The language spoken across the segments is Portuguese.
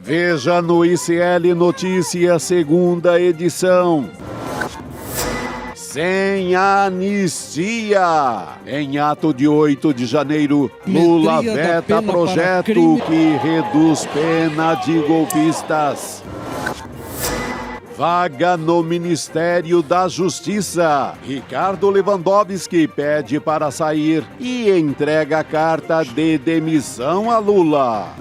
Veja no ICL Notícias, segunda edição. Sem anistia. Em ato de 8 de janeiro, Lula veta projeto que reduz pena de golpistas. Vaga no Ministério da Justiça. Ricardo Lewandowski pede para sair e entrega carta de demissão a Lula.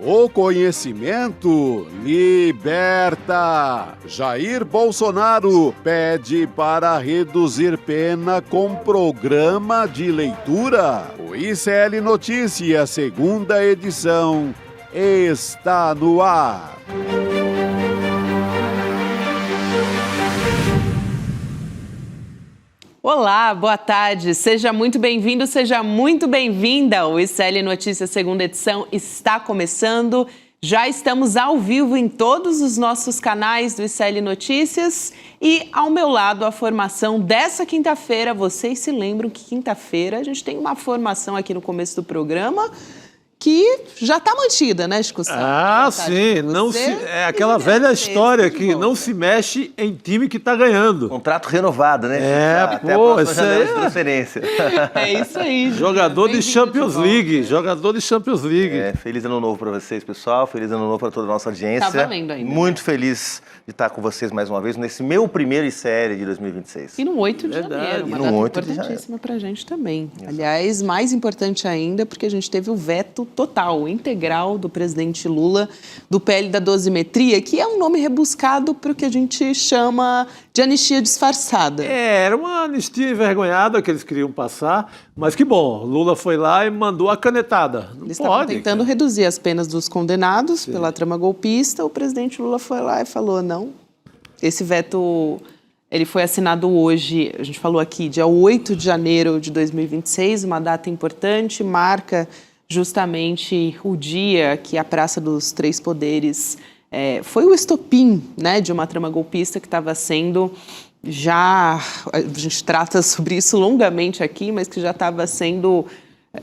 O conhecimento liberta. Jair Bolsonaro pede para reduzir pena com programa de leitura. O ICL Notícias, segunda edição, está no ar. Olá, boa tarde. Seja muito bem-vindo, seja muito bem-vinda. O ICL Notícias, segunda edição, está começando. Já estamos ao vivo em todos os nossos canais do ICL Notícias. E ao meu lado, a formação dessa quinta-feira. Vocês se lembram que quinta-feira a gente tem uma formação aqui no começo do programa que já está mantida, né, Chico? Sim. Não se, é aquela velha história que não se mexe em time que está ganhando. Contrato renovado, né? Até a próxima janela de transferência. É isso aí. Jogador de Champions League. Jogador de Champions League. Feliz ano novo para vocês, pessoal. Feliz ano novo para toda a nossa audiência. Tá valendo ainda. Muito feliz de estar com vocês mais uma vez nesse meu primeiro ICL de 2026. E no 8 de janeiro, uma data importantíssima para a gente também. Exato. Aliás, mais importante ainda, porque a gente teve o veto total, integral do presidente Lula, do PL da dosimetria, que é um nome rebuscado para o que a gente chama de anistia disfarçada. Era uma anistia envergonhada que eles queriam passar, mas que bom, Lula foi lá e mandou a canetada. Não eles estavam tentando reduzir as penas dos condenados pela trama golpista, o presidente Lula foi lá e falou, não, esse veto... Ele foi assinado hoje, a gente falou aqui, dia 8 de janeiro de 2026, uma data importante, marca justamente o dia que a Praça dos Três Poderes foi o estopim, né, de uma trama golpista que estava sendo a gente trata sobre isso longamente aqui, mas que já estava sendo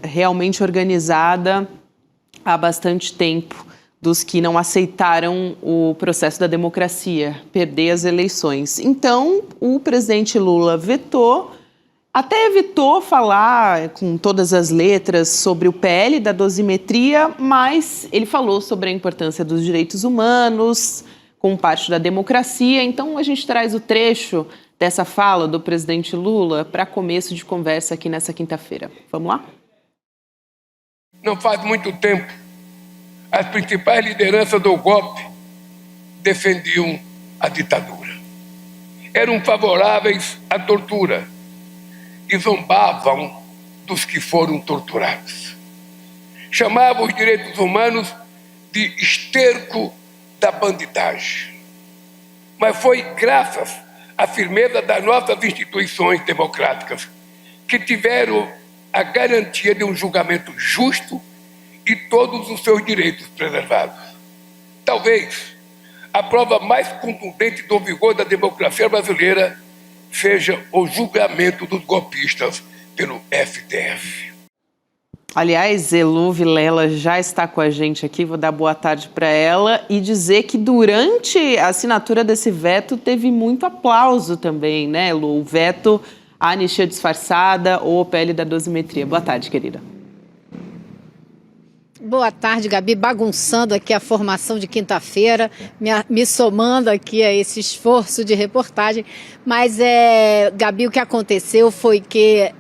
realmente organizada há bastante tempo, dos que não aceitaram o processo da democracia, perder as eleições. Então, o presidente Lula até evitou falar com todas as letras sobre o PL da dosimetria, mas ele falou sobre a importância dos direitos humanos, como parte da democracia. Então, a gente traz o trecho dessa fala do presidente Lula para começo de conversa aqui nessa quinta-feira. Vamos lá? Não faz muito tempo, as principais lideranças do golpe defendiam a ditadura. Eram favoráveis à tortura e zombavam dos que foram torturados. Chamavam os direitos humanos de esterco da bandidagem. Mas foi graças à firmeza das nossas instituições democráticas que tiveram a garantia de um julgamento justo e todos os seus direitos preservados. Talvez a prova mais contundente do vigor da democracia brasileira seja o julgamento dos golpistas pelo STF. Aliás, Elu Vilela já está com a gente aqui, vou dar boa tarde para ela e dizer que durante a assinatura desse veto teve muito aplauso também, né, Elu? O veto à anistia disfarçada ou o PL da dosimetria. Boa tarde, querida. Boa tarde, Gabi. Bagunçando aqui a formação de quinta-feira, me somando aqui a esse esforço de reportagem. Mas, Gabi, o que aconteceu foi que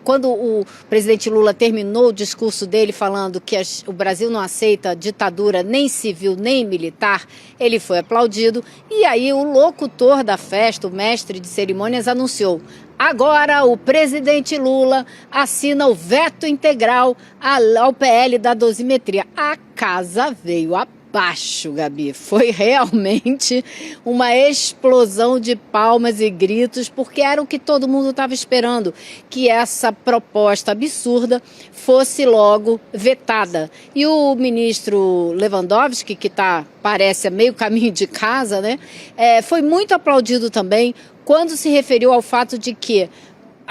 quando o presidente Lula terminou o discurso dele falando que o Brasil não aceita ditadura nem civil nem militar, ele foi aplaudido. E aí o locutor da festa, o mestre de cerimônias, anunciou: agora o presidente Lula assina o veto integral ao PL da dosimetria. A casa veio abaixo, Gabi. Foi realmente uma explosão de palmas e gritos, porque era o que todo mundo estava esperando, que essa proposta absurda fosse logo vetada. E o ministro Lewandowski, que parece a meio caminho de casa, né, foi muito aplaudido também quando se referiu ao fato de que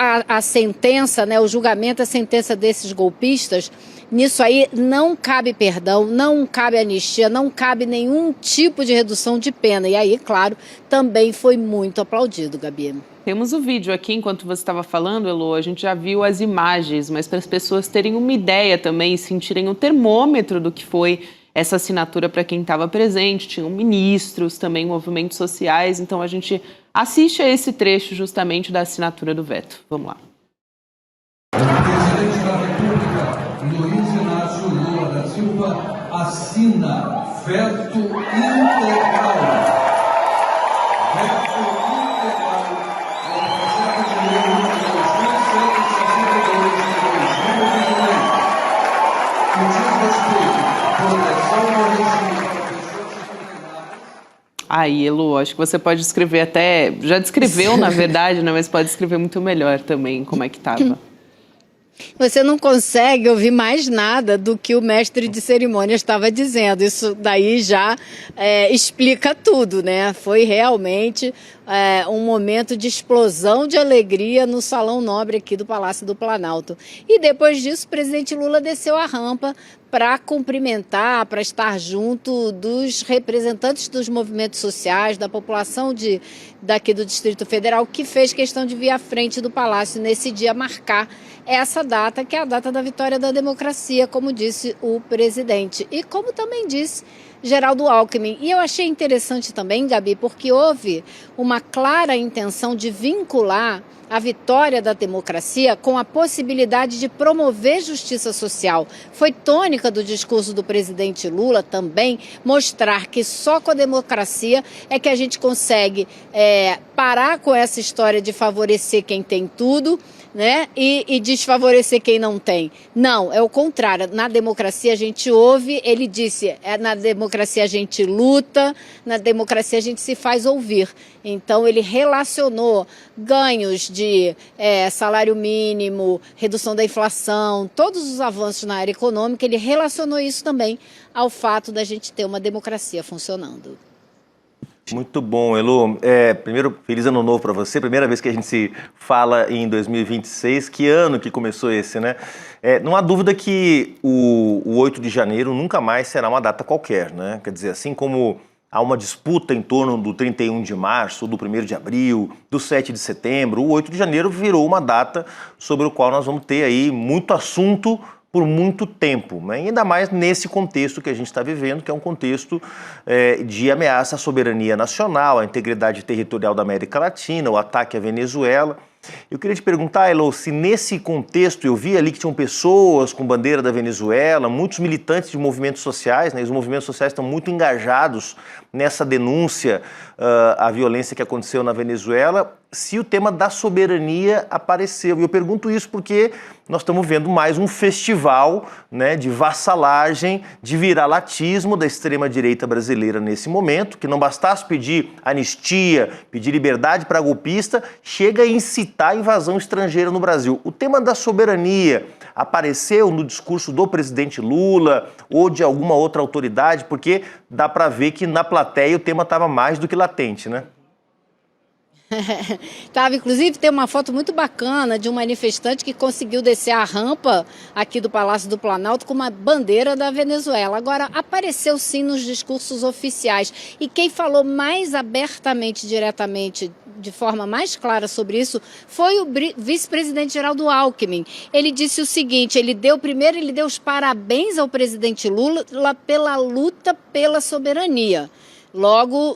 a sentença, né, o julgamento, a sentença desses golpistas, nisso aí não cabe perdão, não cabe anistia, não cabe nenhum tipo de redução de pena. E aí, claro, também foi muito aplaudido, Gabi. Temos o vídeo aqui, enquanto você estava falando, Elô, a gente já viu as imagens, mas para as pessoas terem uma ideia também, sentirem o termômetro do que foi essa assinatura para quem estava presente, tinham ministros, também movimentos sociais, então a gente assiste a esse trecho justamente da assinatura do veto. Vamos lá. O presidente da República, Luiz Inácio Lula da Silva, assina veto integral. Veto integral ao projeto de lei número 2162 de 2023, que diz respeito à proteção do regime para pessoas disciplinadas. Aí, Elô, acho que você pode escrever até... Já descreveu, na verdade, né? Mas pode escrever muito melhor também como é que estava. Você não consegue ouvir mais nada do que o mestre de cerimônia estava dizendo. Isso daí já explica tudo, né? Foi realmente um momento de explosão de alegria no Salão Nobre aqui do Palácio do Planalto. E depois disso, o presidente Lula desceu a rampa para cumprimentar, para estar junto dos representantes dos movimentos sociais, da população daqui do Distrito Federal, que fez questão de vir à frente do Palácio nesse dia marcar essa data, que é a data da vitória da democracia, como disse o presidente. E como também disse Geraldo Alckmin. E eu achei interessante também, Gabi, porque houve uma clara intenção de vincular a vitória da democracia com a possibilidade de promover justiça social. Foi tônica do discurso do presidente Lula também mostrar que só com a democracia é que a gente consegue parar com essa história de favorecer quem tem tudo, né, e desfavorecer quem não tem. Não, é o contrário. Na democracia a gente ouve, ele disse, na democracia a gente luta, na democracia a gente se faz ouvir. Então ele relacionou ganhos de salário mínimo, redução da inflação, todos os avanços na área econômica, ele relacionou isso também ao fato da gente ter uma democracia funcionando. Muito bom, Elô. Primeiro, feliz ano novo para você. Primeira vez que a gente se fala em 2026. Que ano que começou esse, né? Não há dúvida que o 8 de janeiro nunca mais será uma data qualquer, né? Quer dizer, assim como há uma disputa em torno do 31 de março, do 1º de abril, do 7 de setembro, o 8 de janeiro virou uma data sobre o qual nós vamos ter aí muito assunto por muito tempo, né? Ainda mais nesse contexto que a gente está vivendo, que é um contexto de ameaça à soberania nacional, à integridade territorial da América Latina, o ataque à Venezuela. Eu queria te perguntar, Elô, se nesse contexto, eu vi ali que tinham pessoas com bandeira da Venezuela, muitos militantes de movimentos sociais, né? Os movimentos sociais estão muito engajados nessa denúncia à violência que aconteceu na Venezuela, se o tema da soberania apareceu. E eu pergunto isso porque nós estamos vendo mais um festival, né, de vassalagem, de viralatismo da extrema-direita brasileira nesse momento, que não bastasse pedir anistia, pedir liberdade para golpista, chega a incitar a invasão estrangeira no Brasil. O tema da soberania apareceu no discurso do presidente Lula ou de alguma outra autoridade, porque dá para ver que na plateia o tema estava mais do que latente, né? Inclusive, tem uma foto muito bacana de um manifestante que conseguiu descer a rampa aqui do Palácio do Planalto com uma bandeira da Venezuela. Agora, apareceu sim nos discursos oficiais. E quem falou mais abertamente, diretamente, de forma mais clara sobre isso, foi o vice-presidente Geraldo Alckmin. Ele disse o seguinte, ele deu os parabéns ao presidente Lula pela luta pela soberania. Logo,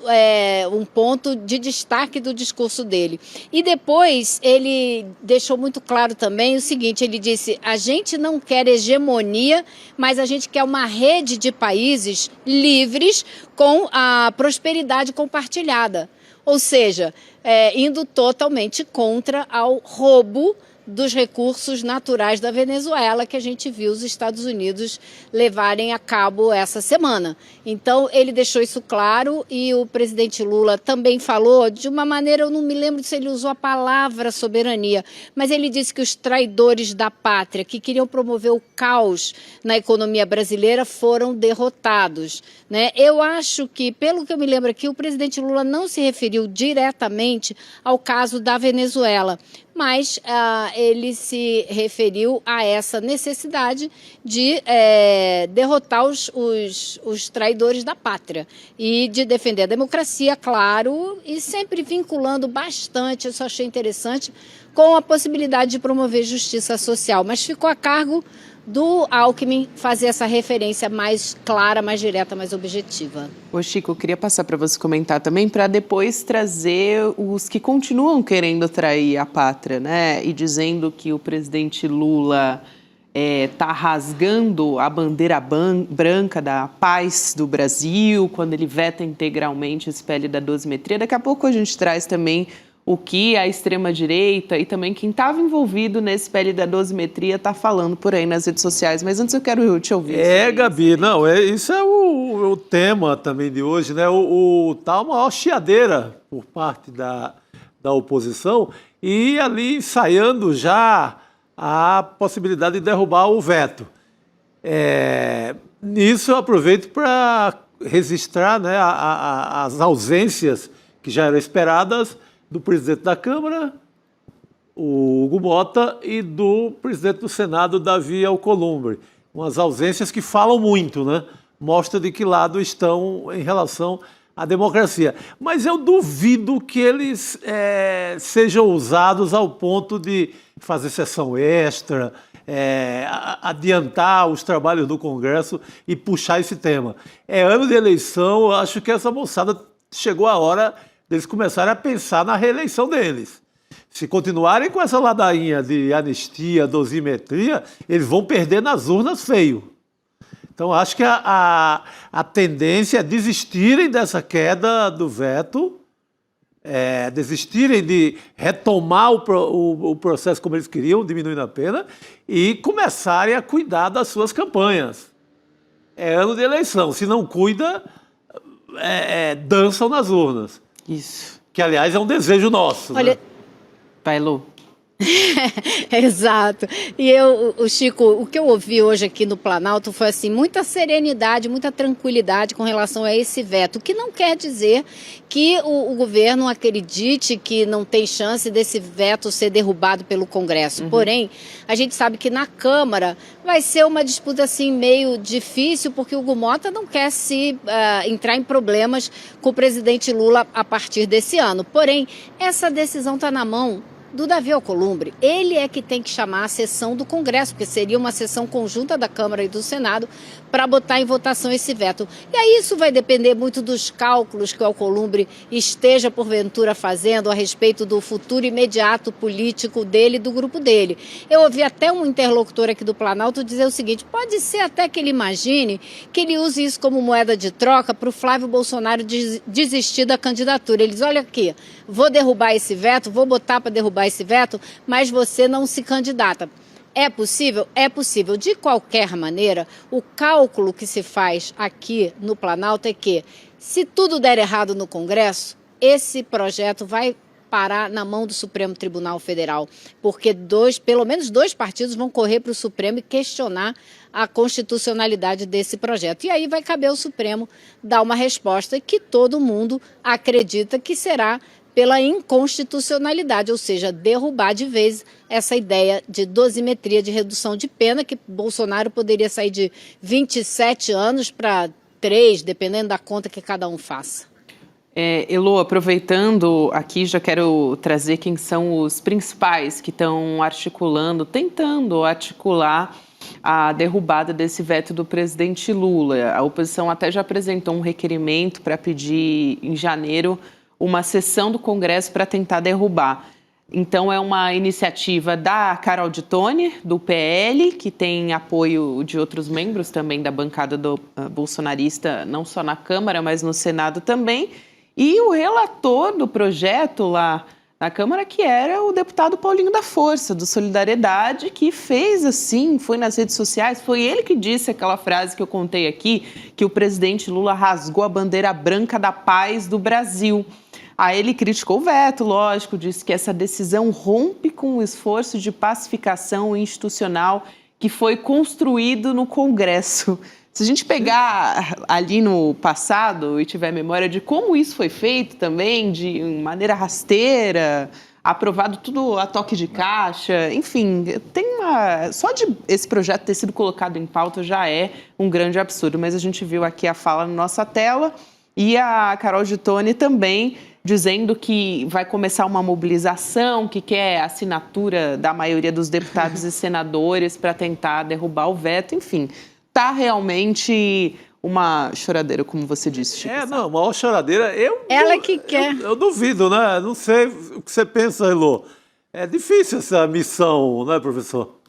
um ponto de destaque do discurso dele. E depois ele deixou muito claro também o seguinte, ele disse, a gente não quer hegemonia, mas a gente quer uma rede de países livres com a prosperidade compartilhada. Ou seja, indo totalmente contra ao roubo dos recursos naturais da Venezuela que a gente viu os Estados Unidos levarem a cabo essa semana. Então, ele deixou isso claro e o presidente Lula também falou de uma maneira, eu não me lembro se ele usou a palavra soberania, mas ele disse que os traidores da pátria que queriam promover o caos na economia brasileira foram derrotados, né? Eu acho que, pelo que eu me lembro aqui, o presidente Lula não se referiu diretamente ao caso da Venezuela, mas ele se referiu a essa necessidade de derrotar os traidores da pátria e de defender a democracia, claro, e sempre vinculando bastante, isso eu achei interessante, com a possibilidade de promover justiça social, mas ficou a cargo do Alckmin fazer essa referência mais clara, mais direta, mais objetiva. Ô Chico, eu queria passar para você comentar também, para depois trazer os que continuam querendo trair a pátria, né? E dizendo que o presidente Lula está rasgando a bandeira branca da paz do Brasil, quando ele veta integralmente esse PL da dosimetria. Daqui a pouco a gente traz também o que a extrema-direita e também quem estava envolvido nesse PL da dosimetria está falando por aí nas redes sociais. Mas antes eu quero te ouvir. Gabi, não, isso é o tema também de hoje, né? Tá uma maior chiadeira por parte da oposição e ali ensaiando já a possibilidade de derrubar o veto. Nisso eu aproveito para registrar, né, as ausências que já eram esperadas do presidente da Câmara, o Hugo Mota, e do presidente do Senado, Davi Alcolumbre. Umas ausências que falam muito, né? Mostra de que lado estão em relação à democracia. Mas eu duvido que eles sejam usados ao ponto de fazer sessão extra, adiantar os trabalhos do Congresso e puxar esse tema. É ano de eleição, eu acho que essa moçada chegou a hora deles começarem a pensar na reeleição deles. Se continuarem com essa ladainha de anistia, dosimetria, eles vão perder nas urnas feio. Então, acho que a tendência é desistirem dessa queda do veto, desistirem de retomar o processo como eles queriam, diminuindo a pena, e começarem a cuidar das suas campanhas. É ano de eleição. Se não cuida, dançam nas urnas. Isso. Que, aliás, é um desejo nosso. Olha, né? Vai, Lu. Exato. E o Chico, o que eu ouvi hoje aqui no Planalto foi assim, muita serenidade, muita tranquilidade com relação a esse veto, o que não quer dizer que o governo acredite que não tem chance desse veto ser derrubado pelo Congresso. Porém, a gente sabe que na Câmara vai ser uma disputa assim meio difícil, porque o Hugo Mota não quer entrar em problemas com o presidente Lula a partir desse ano. Porém, essa decisão está na mão do Davi Alcolumbre. Ele é que tem que chamar a sessão do Congresso, porque seria uma sessão conjunta da Câmara e do Senado para botar em votação esse veto. E aí isso vai depender muito dos cálculos que o Alcolumbre esteja porventura fazendo a respeito do futuro imediato político dele e do grupo dele. Eu ouvi até um interlocutor aqui do Planalto dizer o seguinte, pode ser até que ele imagine que ele use isso como moeda de troca para o Flávio Bolsonaro desistir da candidatura. Ele diz, olha aqui, vou derrubar esse veto, vou botar para derrubar esse veto, mas você não se candidata. É possível? É possível. De qualquer maneira, o cálculo que se faz aqui no Planalto é que, se tudo der errado no Congresso, esse projeto vai parar na mão do Supremo Tribunal Federal, porque pelo menos dois partidos vão correr para o Supremo e questionar a constitucionalidade desse projeto. E aí vai caber ao Supremo dar uma resposta que todo mundo acredita que será pela inconstitucionalidade, ou seja, derrubar de vez essa ideia de dosimetria, de redução de pena, que Bolsonaro poderia sair de 27 anos para 3, dependendo da conta que cada um faça. Elo, aproveitando aqui, já quero trazer quem são os principais que estão tentando articular a derrubada desse veto do presidente Lula. A oposição até já apresentou um requerimento para pedir, em janeiro, uma sessão do Congresso para tentar derrubar. Então, é uma iniciativa da Carol Dittoni, do PL, que tem apoio de outros membros também da bancada bolsonarista, não só na Câmara, mas no Senado também. E o relator do projeto lá na Câmara, que era o deputado Paulinho da Força, do Solidariedade, que fez assim, foi nas redes sociais, foi ele que disse aquela frase que eu contei aqui, que o presidente Lula rasgou a bandeira branca da paz do Brasil. Aí ele criticou o veto, lógico, disse que essa decisão rompe com o esforço de pacificação institucional que foi construído no Congresso. Se a gente pegar ali no passado e tiver memória de como isso foi feito também, de maneira rasteira, aprovado tudo a toque de caixa, enfim, só de esse projeto ter sido colocado em pauta já é um grande absurdo, mas a gente viu aqui a fala na nossa tela e a Carol Gittoni também dizendo que vai começar uma mobilização, que quer a assinatura da maioria dos deputados e senadores para tentar derrubar o veto, enfim, está realmente uma choradeira, como você disse, Chico. Não, uma choradeira. Ela que quer. Eu duvido, né? Não sei o que você pensa, Elô. É difícil essa missão, né, professor?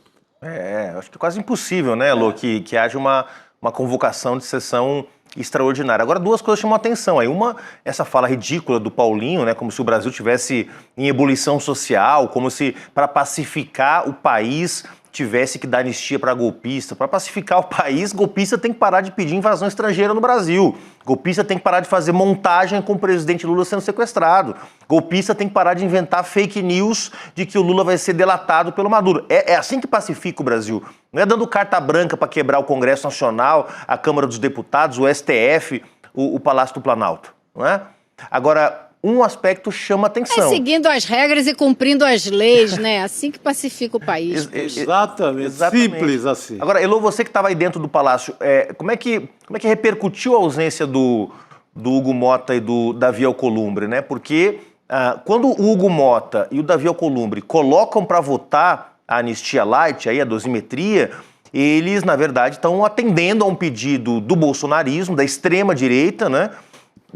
Acho que é quase impossível, né, Elô, que haja uma convocação de sessão extraordinária. Agora, duas coisas chamam a atenção. Aí, uma, essa fala ridícula do Paulinho, né, como se o Brasil tivesse em ebulição social, como se, para pacificar o país, tivesse que dar anistia para golpista. Para pacificar o país, golpista tem que parar de pedir invasão estrangeira no Brasil. Golpista tem que parar de fazer montagem com o presidente Lula sendo sequestrado. Golpista tem que parar de inventar fake news de que o Lula vai ser delatado pelo Maduro. É assim que pacifica o Brasil. Não é dando carta branca para quebrar o Congresso Nacional, a Câmara dos Deputados, o STF, o Palácio do Planalto. Não é? Agora, um aspecto chama atenção. Seguindo as regras e cumprindo as leis, né? Assim que pacifica o país. Exatamente. Simples assim. Agora, Elô, você que estava aí dentro do Palácio, como é que repercutiu a ausência do Hugo Mota e do Davi Alcolumbre, né? Porque quando o Hugo Mota e o Davi Alcolumbre colocam para votar a anistia light, aí, a dosimetria, eles, na verdade, estão atendendo a um pedido do bolsonarismo, da extrema-direita, né?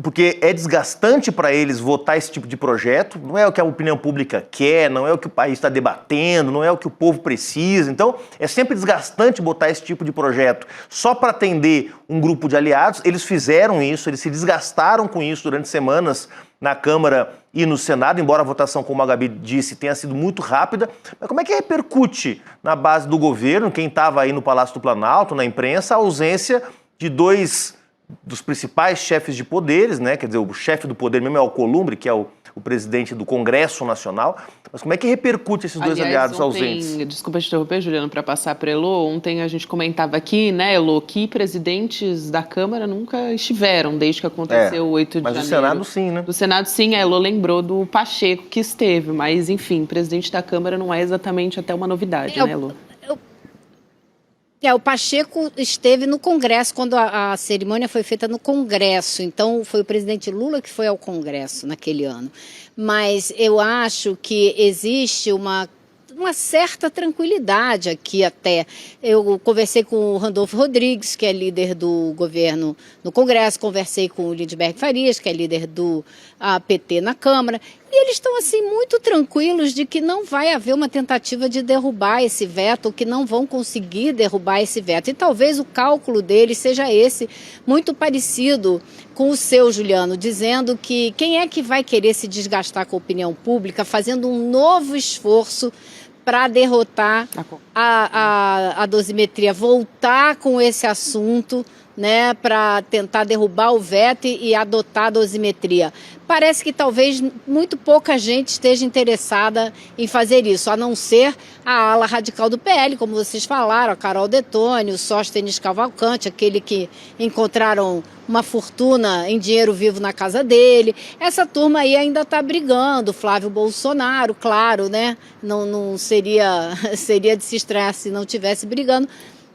Porque é desgastante para eles votar esse tipo de projeto, não é o que a opinião pública quer, não é o que o país está debatendo, não é o que o povo precisa. Então, é sempre desgastante botar esse tipo de projeto só para atender um grupo de aliados. Eles fizeram isso, eles se desgastaram com isso durante semanas na Câmara e no Senado, embora a votação, como a Gabi disse, tenha sido muito rápida. Mas como é que repercute na base do governo, quem estava aí no Palácio do Planalto, na imprensa, a ausência de dois dos principais chefes de poderes, né? Quer dizer, o chefe do poder mesmo é o Alcolumbre, que é o presidente do Congresso Nacional. Mas como é que repercute esses dois aliados ausentes? Desculpa te interromper, Juliano, para passar para Elô. Ontem a gente comentava aqui, né, Elô, que presidentes da Câmara nunca estiveram desde que aconteceu o 8 de janeiro. Mas do Senado sim, né? Do Senado sim, a Elô lembrou do Pacheco que esteve, mas enfim, presidente da Câmara não é exatamente até uma novidade, né, Elô? O Pacheco esteve no Congresso, quando a cerimônia foi feita no Congresso. Então, foi o presidente Lula que foi ao Congresso naquele ano. Mas eu acho que existe uma certa tranquilidade aqui até. Eu conversei com o Randolfo Rodrigues, que é líder do governo no Congresso, conversei com o Lindbergh Farias, que é líder do PT na Câmara, e eles estão assim muito tranquilos de que não vai haver uma tentativa de derrubar esse veto, ou que não vão conseguir derrubar esse veto. E talvez o cálculo deles seja esse, muito parecido com o seu, Juliano, dizendo que quem é que vai querer se desgastar com a opinião pública, fazendo um novo esforço para derrotar a dosimetria, voltar com esse assunto, né, para tentar derrubar o veto e adotar a dosimetria. Parece que talvez muito pouca gente esteja interessada em fazer isso, a não ser a ala radical do PL, como vocês falaram, a Carol Detoni, o Sóstenes Cavalcante, aquele que encontraram uma fortuna em dinheiro vivo na casa dele. Essa turma aí ainda está brigando, Flávio Bolsonaro, claro, né? Não seria de se estranhar se não estivesse brigando.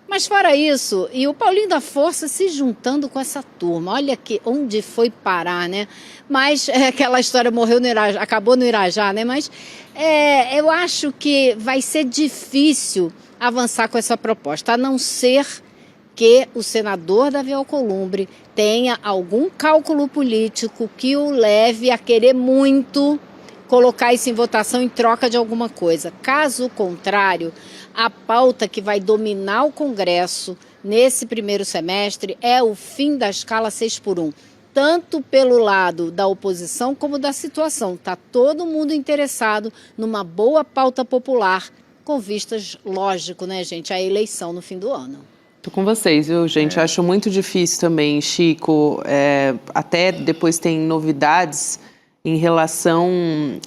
Mas fora isso, e o Paulinho da Força se juntando com essa turma, olha que onde foi parar, né? Mas aquela história morreu no Irajá, acabou no Irajá, né? Mas eu acho que vai ser difícil avançar com essa proposta, a não ser que o senador Davi Alcolumbre tenha algum cálculo político que o leve a querer muito colocar isso em votação em troca de alguma coisa. Caso contrário, a pauta que vai dominar o Congresso nesse primeiro semestre é o fim da escala 6x1, tanto pelo lado da oposição como da situação. Está todo mundo interessado numa boa pauta popular, com vistas, lógico, né, gente, à eleição no fim do ano. Tô com vocês, viu, gente? Acho muito difícil também, Chico. Até depois tem novidades em relação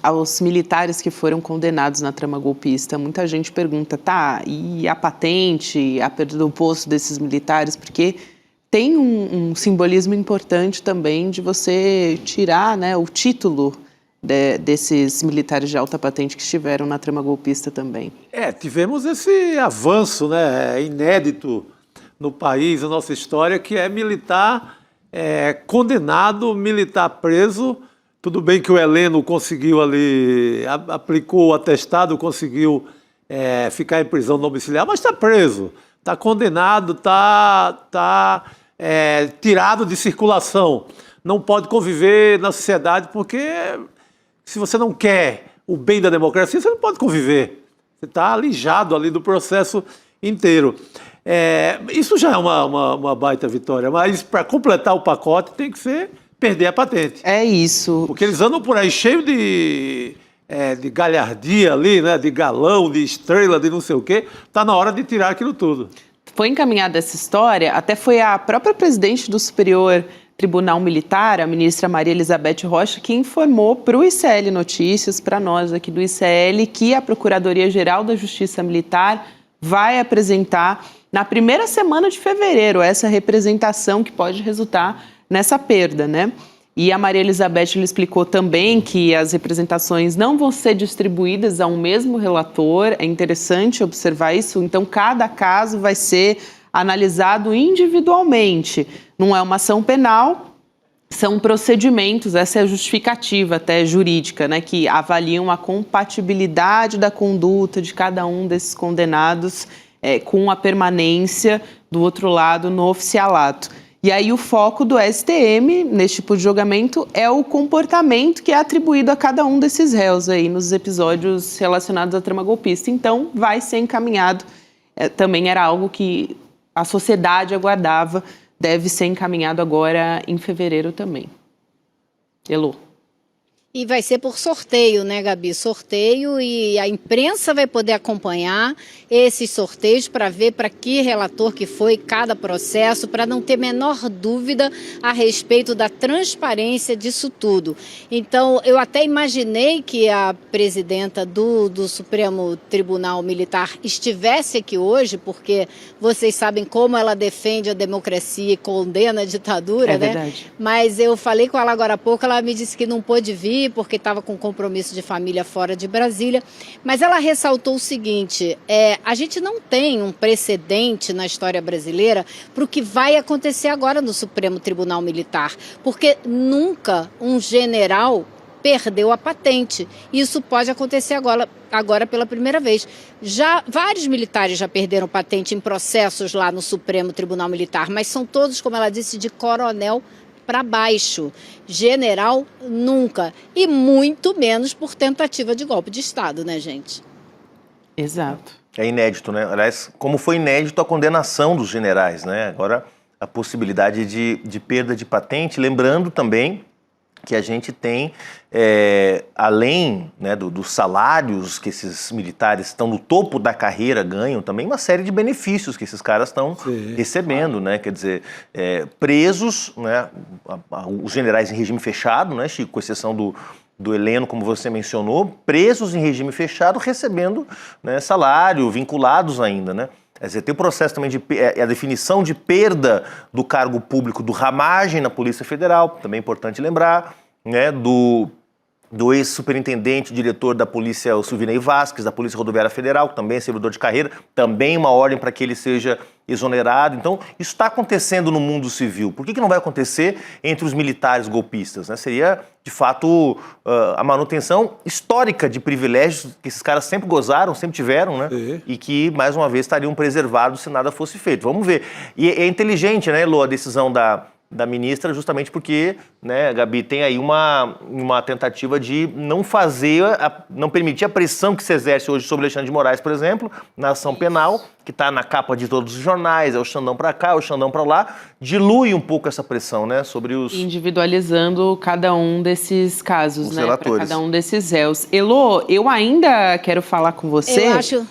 aos militares que foram condenados na trama golpista. Muita gente pergunta, e a patente, a perda do posto desses militares? Porque tem um simbolismo importante também de você tirar, né, o título desses militares de alta patente que estiveram na trama golpista também. Tivemos esse avanço, né, inédito no país, na nossa história, que é militar condenado, militar preso. Tudo bem que o Heleno conseguiu ali, aplicou o atestado, conseguiu ficar em prisão domiciliar, mas está preso, está condenado, está tirado de circulação. Não pode conviver na sociedade porque se você não quer o bem da democracia, você não pode conviver. Você está alijado ali do processo inteiro. Isso já é uma baita vitória, mas para completar o pacote tem que ser perder a patente. É isso. Porque eles andam por aí cheio de galhardia ali, né? De galão, de estrela, de não sei o quê. Está na hora de tirar aquilo tudo. Foi encaminhada essa história, até foi a própria presidente do Superior Tribunal Militar, a ministra Maria Elizabeth Rocha, que informou para o ICL Notícias, para nós aqui do ICL, que a Procuradoria-Geral da Justiça Militar vai apresentar na primeira semana de fevereiro essa representação que pode resultar nessa perda, né? E a Maria Elizabeth explicou também que as representações não vão ser distribuídas a um mesmo relator. É interessante observar isso. Então, cada caso vai ser analisado individualmente. Não é uma ação penal, são procedimentos, essa é a justificativa até jurídica, né, que avaliam a compatibilidade da conduta de cada um desses condenados com a permanência do outro lado no oficialato. E aí o foco do STM, nesse tipo de julgamento, é o comportamento que é atribuído a cada um desses réus aí nos episódios relacionados à trama golpista. Então, vai ser encaminhado. Também era algo que a sociedade aguardava, deve ser encaminhado agora em fevereiro também. Elô. E vai ser por sorteio, né, Gabi? Sorteio, e a imprensa vai poder acompanhar esses sorteios para ver para que relator que foi cada processo, para não ter menor dúvida a respeito da transparência disso tudo. Então, eu até imaginei que a presidenta do Supremo Tribunal Militar estivesse aqui hoje, porque vocês sabem como ela defende a democracia e condena a ditadura, né? Verdade. Mas eu falei com ela agora há pouco, ela me disse que não pôde vir, porque estava com compromisso de família fora de Brasília, mas ela ressaltou o seguinte, a gente não tem um precedente na história brasileira para o que vai acontecer agora no Supremo Tribunal Militar, porque nunca um general perdeu a patente. Isso pode acontecer agora pela primeira vez. Já vários militares já perderam patente em processos lá no Supremo Tribunal Militar, mas são todos, como ela disse, de coronel para baixo. General, nunca. E muito menos por tentativa de golpe de Estado, né, gente? Exato. É inédito, né? Aliás, como foi inédito a condenação dos generais, né? Agora, a possibilidade de perda de patente. Lembrando também que a gente tem, além, né, dos salários que esses militares estão no topo da carreira ganham, também uma série de benefícios que esses caras estão recebendo, né? Quer dizer, presos, né, os generais em regime fechado, né, Chico, com exceção do Heleno, como você mencionou, presos em regime fechado recebendo, né, salário, vinculados ainda, né? Quer dizer, tem o processo também a definição de perda do cargo público, do ramagem na Polícia Federal, também é importante lembrar, né, do ex-superintendente, diretor da Polícia, o Silvinei Vasquez, da Polícia Rodoviária Federal, que também é servidor de carreira, também uma ordem para que ele seja exonerado. Então, isso está acontecendo no mundo civil. Por que não vai acontecer entre os militares golpistas, né? Seria, de fato, a manutenção histórica de privilégios que esses caras sempre gozaram, sempre tiveram, né? E que, mais uma vez, estariam preservados se nada fosse feito. Vamos ver. E é inteligente, né, Elô, a decisão da ministra, justamente porque, né, Gabi, tem aí uma tentativa de não não permitir a pressão que se exerce hoje sobre Alexandre de Moraes, por exemplo, na ação penal, que está na capa de todos os jornais, é o Xandão para cá, é o Xandão para lá, dilui um pouco essa pressão, né, sobre os... Individualizando cada um desses casos, os né, relatores. para cada um desses réus. Elô, eu ainda quero falar com você... Eu acho...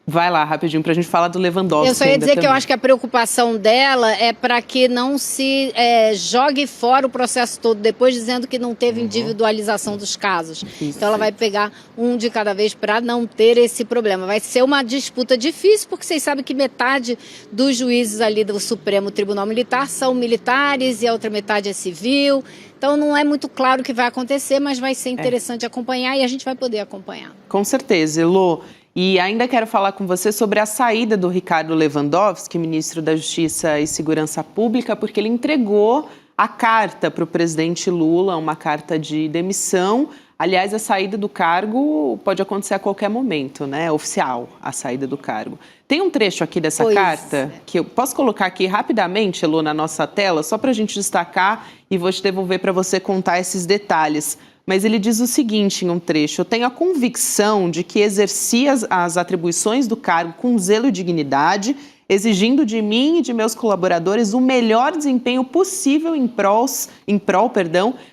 Vai lá, rapidinho, para a gente falar do Lewandowski. Eu só ia dizer também. que eu acho que a preocupação dela é para que não se jogue fora o processo todo depois, dizendo que não teve individualização dos casos. Então ela vai pegar um de cada vez para não ter esse problema. Vai ser uma disputa difícil, porque vocês sabem que metade dos juízes ali do Supremo Tribunal Militar são militares e a outra metade é civil. Então não é muito claro o que vai acontecer, mas vai ser interessante acompanhar e a gente vai poder acompanhar. Com certeza, Elô. E ainda quero falar com você sobre a saída do Ricardo Lewandowski, ministro da Justiça e Segurança Pública, porque ele entregou a carta para o presidente Lula, uma carta de demissão. Aliás, a saída do cargo pode acontecer a qualquer momento, né? Oficial, a saída do cargo. Tem um trecho aqui dessa carta que eu posso colocar aqui rapidamente, Elô, na nossa tela, só para a gente destacar e vou te devolver para você contar esses detalhes. Mas ele diz o seguinte em um trecho: eu tenho a convicção de que exerci as atribuições do cargo com zelo e dignidade, exigindo de mim e de meus colaboradores o melhor desempenho possível em prol,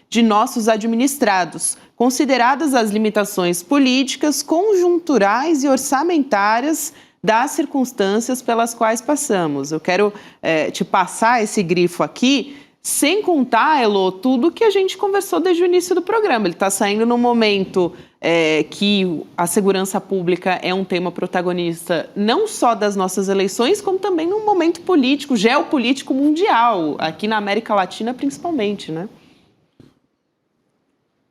de nossos administrados, consideradas as limitações políticas, conjunturais e orçamentárias das circunstâncias pelas quais passamos. Eu quero te passar esse grifo aqui, sem contar, Elô, tudo que a gente conversou desde o início do programa. Ele está saindo num momento que a segurança pública é um tema protagonista não só das nossas eleições, como também num momento político, geopolítico mundial, aqui na América Latina principalmente, né?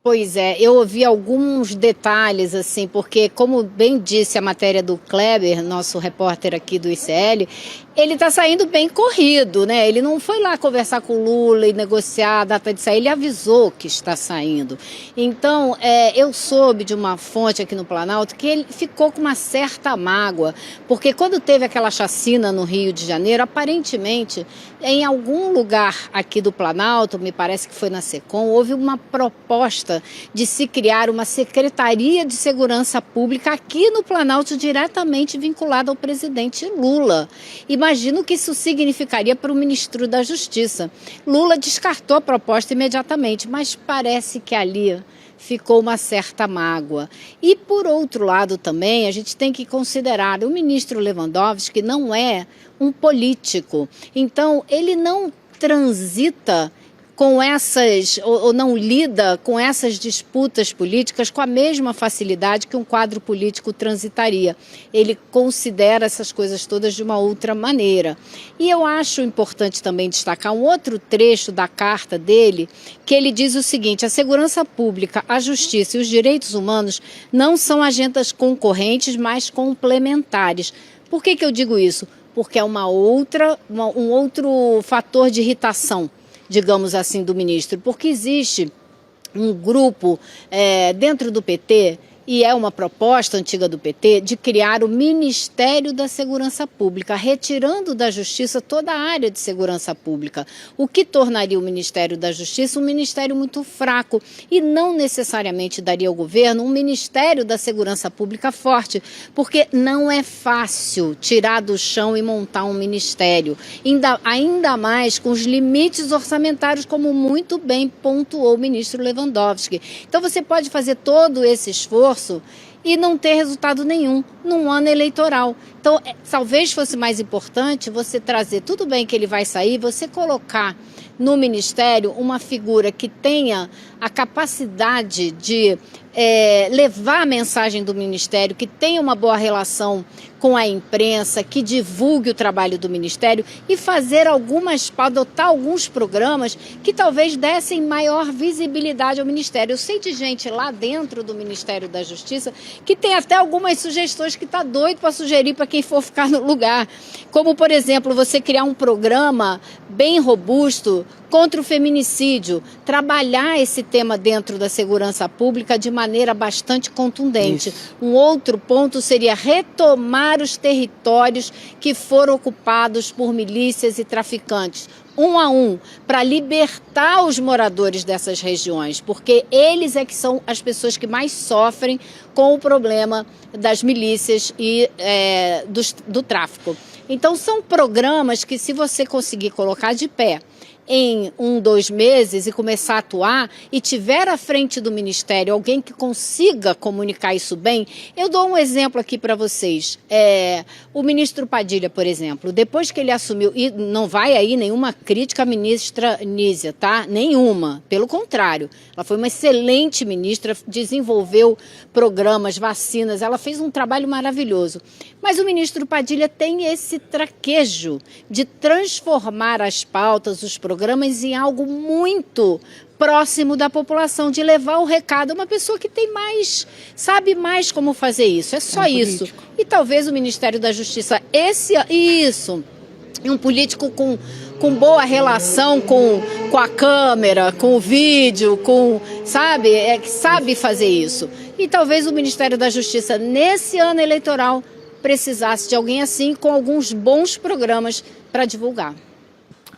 Pois é, eu ouvi alguns detalhes, assim, porque, como bem disse a matéria do Kleber, nosso repórter aqui do ICL, ele está saindo bem corrido, né? Ele não foi lá conversar com o Lula e negociar a data de sair, ele avisou que está saindo. Então, eu soube de uma fonte aqui no Planalto que ele ficou com uma certa mágoa, porque quando teve aquela chacina no Rio de Janeiro, aparentemente, em algum lugar aqui do Planalto, me parece que foi na SECOM, houve uma proposta de se criar uma Secretaria de Segurança Pública aqui no Planalto, diretamente vinculada ao presidente Lula. Imagino o que isso significaria para o ministro da Justiça. Lula descartou a proposta imediatamente, mas parece que ali ficou uma certa mágoa. E, por outro lado, também, a gente tem que considerar o ministro Lewandowski não é um político. Então, ele não transita com essas, ou não lida com essas disputas políticas com a mesma facilidade que um quadro político transitaria. Ele considera essas coisas todas de uma outra maneira. E eu acho importante também destacar um outro trecho da carta dele, que ele diz o seguinte: a segurança pública, a justiça e os direitos humanos não são agendas concorrentes, mas complementares. Por que eu digo isso? Porque é um outro fator de irritação, digamos assim, do ministro, porque existe um grupo dentro do PT, e é uma proposta antiga do PT, de criar o Ministério da Segurança Pública, retirando da Justiça toda a área de segurança pública, o que tornaria o Ministério da Justiça um ministério muito fraco e não necessariamente daria ao governo um Ministério da Segurança Pública forte, porque não é fácil tirar do chão e montar um ministério, ainda mais com os limites orçamentários, como muito bem pontuou o ministro Lewandowski. Então você pode fazer todo esse esforço e não ter resultado nenhum num ano eleitoral. Então, talvez fosse mais importante você trazer, tudo bem que ele vai sair, você colocar no Ministério uma figura que tenha a capacidade de levar a mensagem do Ministério, que tenha uma boa relação com a imprensa, que divulgue o trabalho do Ministério e adotar alguns programas que talvez dessem maior visibilidade ao Ministério. Eu sei de gente lá dentro do Ministério da Justiça que tem até algumas sugestões que está doido para sugerir para quem for ficar no lugar. Como, por exemplo, você criar um programa bem robusto contra o feminicídio, trabalhar esse tema dentro da segurança pública de maneira bastante contundente. Isso. Um outro ponto seria retomar os territórios que foram ocupados por milícias e traficantes, um a um, para libertar os moradores dessas regiões, porque eles é que são as pessoas que mais sofrem com o problema das milícias e do tráfico. Então, são programas que, se você conseguir colocar de pé em 1, 2 meses e começar a atuar e tiver à frente do Ministério alguém que consiga comunicar isso bem, eu dou um exemplo aqui para vocês. O ministro Padilha, por exemplo, depois que ele assumiu, e não vai aí nenhuma crítica à ministra Nízia, tá? Nenhuma, pelo contrário. Ela foi uma excelente ministra, desenvolveu programas, vacinas, ela fez um trabalho maravilhoso. Mas o ministro Padilha tem esse traquejo de transformar as pautas, os programas em algo muito próximo da população, de levar o recado a uma pessoa que tem mais, sabe mais como fazer isso. É só isso. E talvez o Ministério da Justiça, e um político com boa relação com a câmera, com o vídeo, que sabe fazer isso. E talvez o Ministério da Justiça, nesse ano eleitoral, precisasse de alguém assim, com alguns bons programas para divulgar.